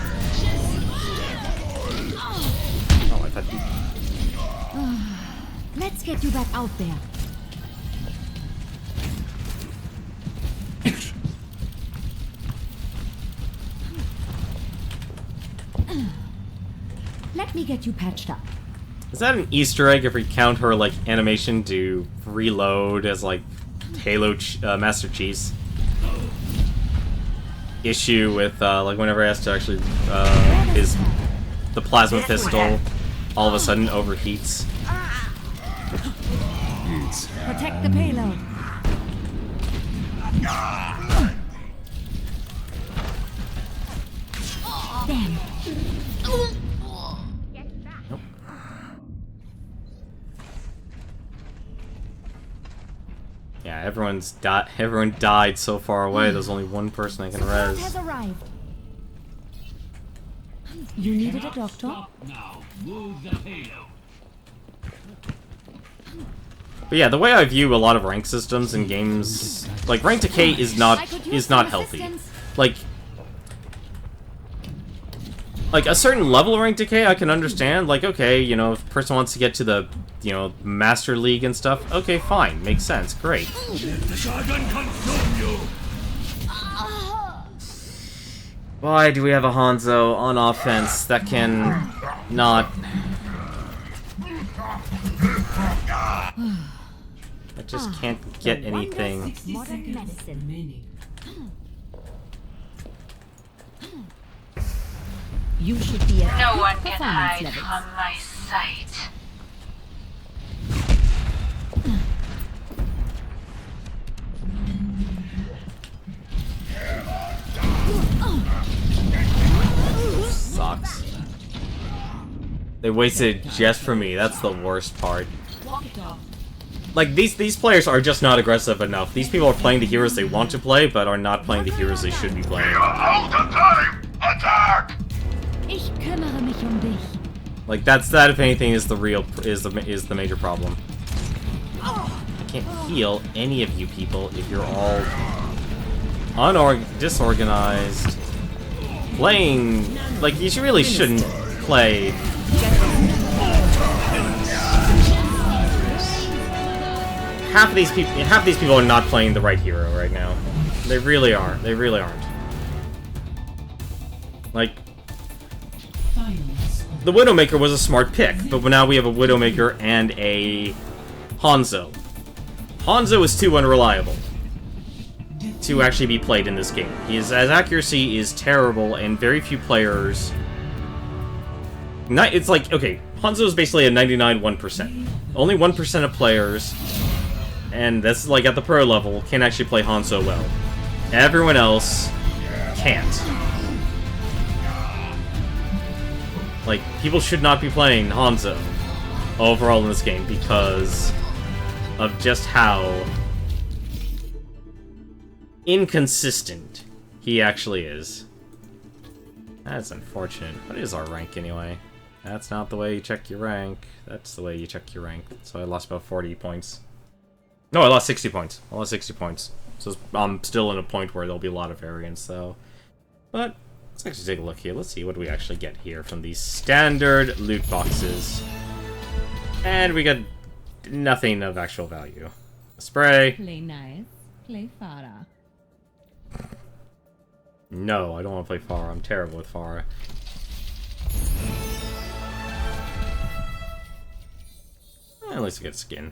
Oh, I thought Let's get you back out there. Let me get you patched up. Is that an Easter egg if we count her, like, animation to reload as, like, Halo Master Chief's issue with, like, whenever he has to actually, the plasma pistol all of a sudden overheats? Protect the payload. Damn. Yeah, everyone died so far away, there's only one person I can Support res. has arrived. You needed a doctor? Now, move the payload. But yeah, the way I view a lot of rank systems in games, like rank decay is not healthy. Like a certain level of rank decay I can understand. Like, okay, you know, if a person wants to get to the, you know, Master League and stuff, okay, fine, makes sense, great. The dragon consume you. Why do we have a Hanzo on offense that can not... I just can't get anything. Modern medicine. You should be at No peak one can performance hide levels. from my sight. Sucks. They wasted it just for me. That's the worst part. Like, these players are just not aggressive enough. These people are playing the heroes they want to play, but are not playing the heroes they should be playing. Out of time! Attack! Ich kümmere mich dich. Like, that if anything is the major problem. I can't heal any of you people if you're all disorganized. Playing, like, you really shouldn't play. Half of these people are not playing the right hero right now. They really are. They really aren't. Like, the Widowmaker was a smart pick, but now we have a Widowmaker and a Hanzo. Hanzo is too unreliable to actually be played in this game. His accuracy is terrible, and very few players... It's like, okay, Hanzo is basically a 99-1%. Only 1% of players, and that's like at the pro level, can actually play Hanzo well. Everyone else can't. Like, people should not be playing Hanzo overall in this game because of just how inconsistent he actually is. That's unfortunate. What is our rank anyway? That's not the way you check your rank. That's the way you check your rank. So I lost about 40 points. No, I lost 60 points. I lost 60 points. So I'm still in a point where there'll be a lot of variance, though. But let's actually take a look here. Let's see what we actually get here from these standard loot boxes. And we got nothing of actual value. A spray. Play nice, play Farah. No, I don't want to play Farah. I'm terrible with Farah. At least I get skin.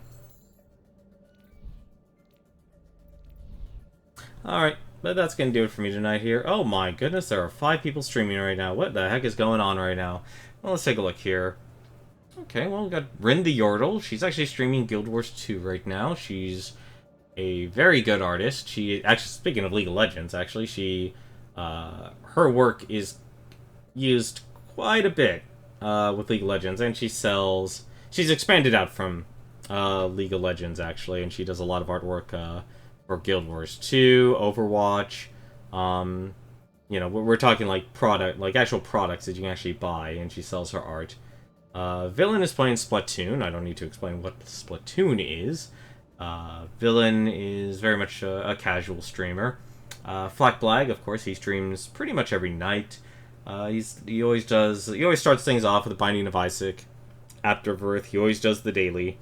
Alright, but that's gonna do it for me tonight here. Oh my goodness, there are 5 people streaming right now. What the heck is going on right now? Well, let's take a look here. Okay, well, we got Rin the Yordle. She's actually streaming Guild Wars 2 right now. She's a very good artist. She, actually, speaking of League of Legends, actually, she, her work is used quite a bit, with League of Legends, and she's expanded out from, League of Legends, actually, and she does a lot of artwork, for Guild Wars 2, Overwatch, you know, we're talking like actual products that you can actually buy, and she sells her art. Villain is playing Splatoon. I don't need to explain what Splatoon is. Villain is very much a casual streamer. Flack Blag, of course, he streams pretty much every night. He always starts things off with the Binding of Isaac. Afterbirth, he always does the daily.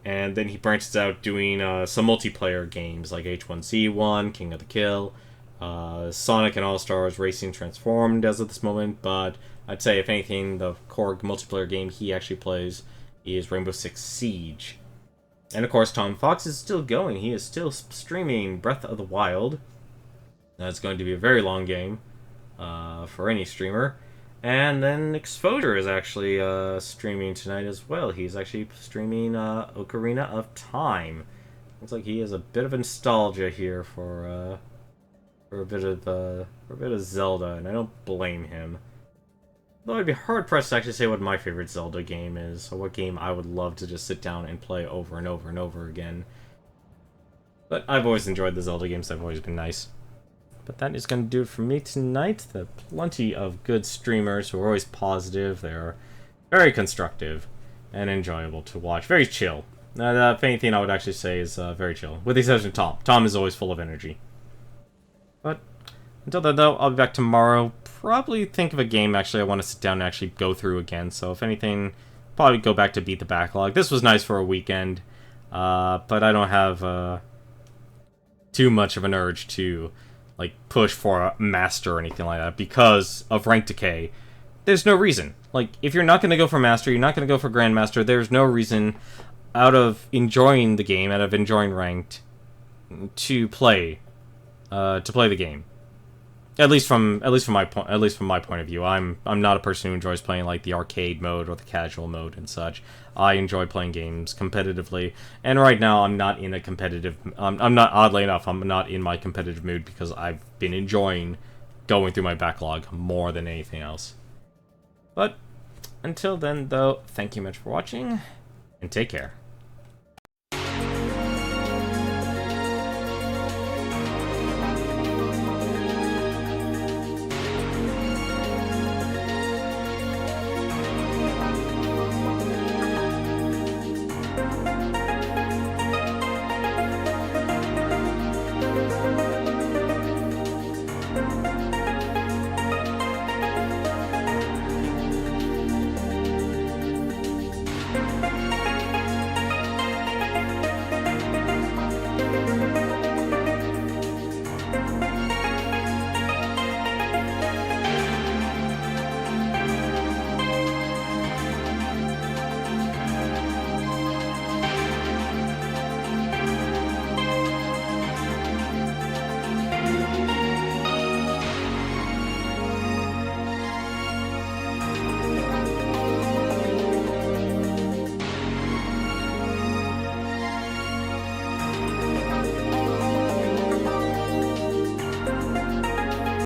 And then he branches out doing some multiplayer games like H1Z1, King of the Kill, Sonic and All-Stars Racing Transformed as of this moment, but I'd say, if anything, the core multiplayer game he actually plays is Rainbow Six Siege. And of course, Tom Fox is still going. He is still streaming Breath of the Wild. That's going to be a very long game for any streamer. And then Exposure is actually streaming tonight as well. He's actually streaming Ocarina of Time. Looks like he has a bit of nostalgia here for a bit of Zelda, and I don't blame him. Though I'd be hard pressed to actually say what my favorite Zelda game is, or what game I would love to just sit down and play over and over and over again. But I've always enjoyed the Zelda games. They've always been nice. But that is going to do it for me tonight. There are plenty of good streamers who are always positive. They're very constructive and enjoyable to watch. Very chill. The faint thing I would actually say is very chill. With the exception of Tom. Tom is always full of energy. But until then, though, I'll be back tomorrow. Probably think of a game, actually, I want to sit down and actually go through again. So if anything, probably go back to Beat the Backlog. This was nice for a weekend. But I don't have too much of an urge to like push for a master or anything like that because of rank decay. There's no reason. Like, if you're not going to go for master, you're not going to go for grandmaster. There's no reason, out of enjoying the game, out of enjoying ranked, to play the game. At least from my point of view, I'm not a person who enjoys playing like the arcade mode or the casual mode and such. I enjoy playing games competitively, and right now I'm not in a competitive. I'm not, oddly enough, I'm not in my competitive mood because I've been enjoying going through my backlog more than anything else. But until then, though, thank you much for watching, and take care.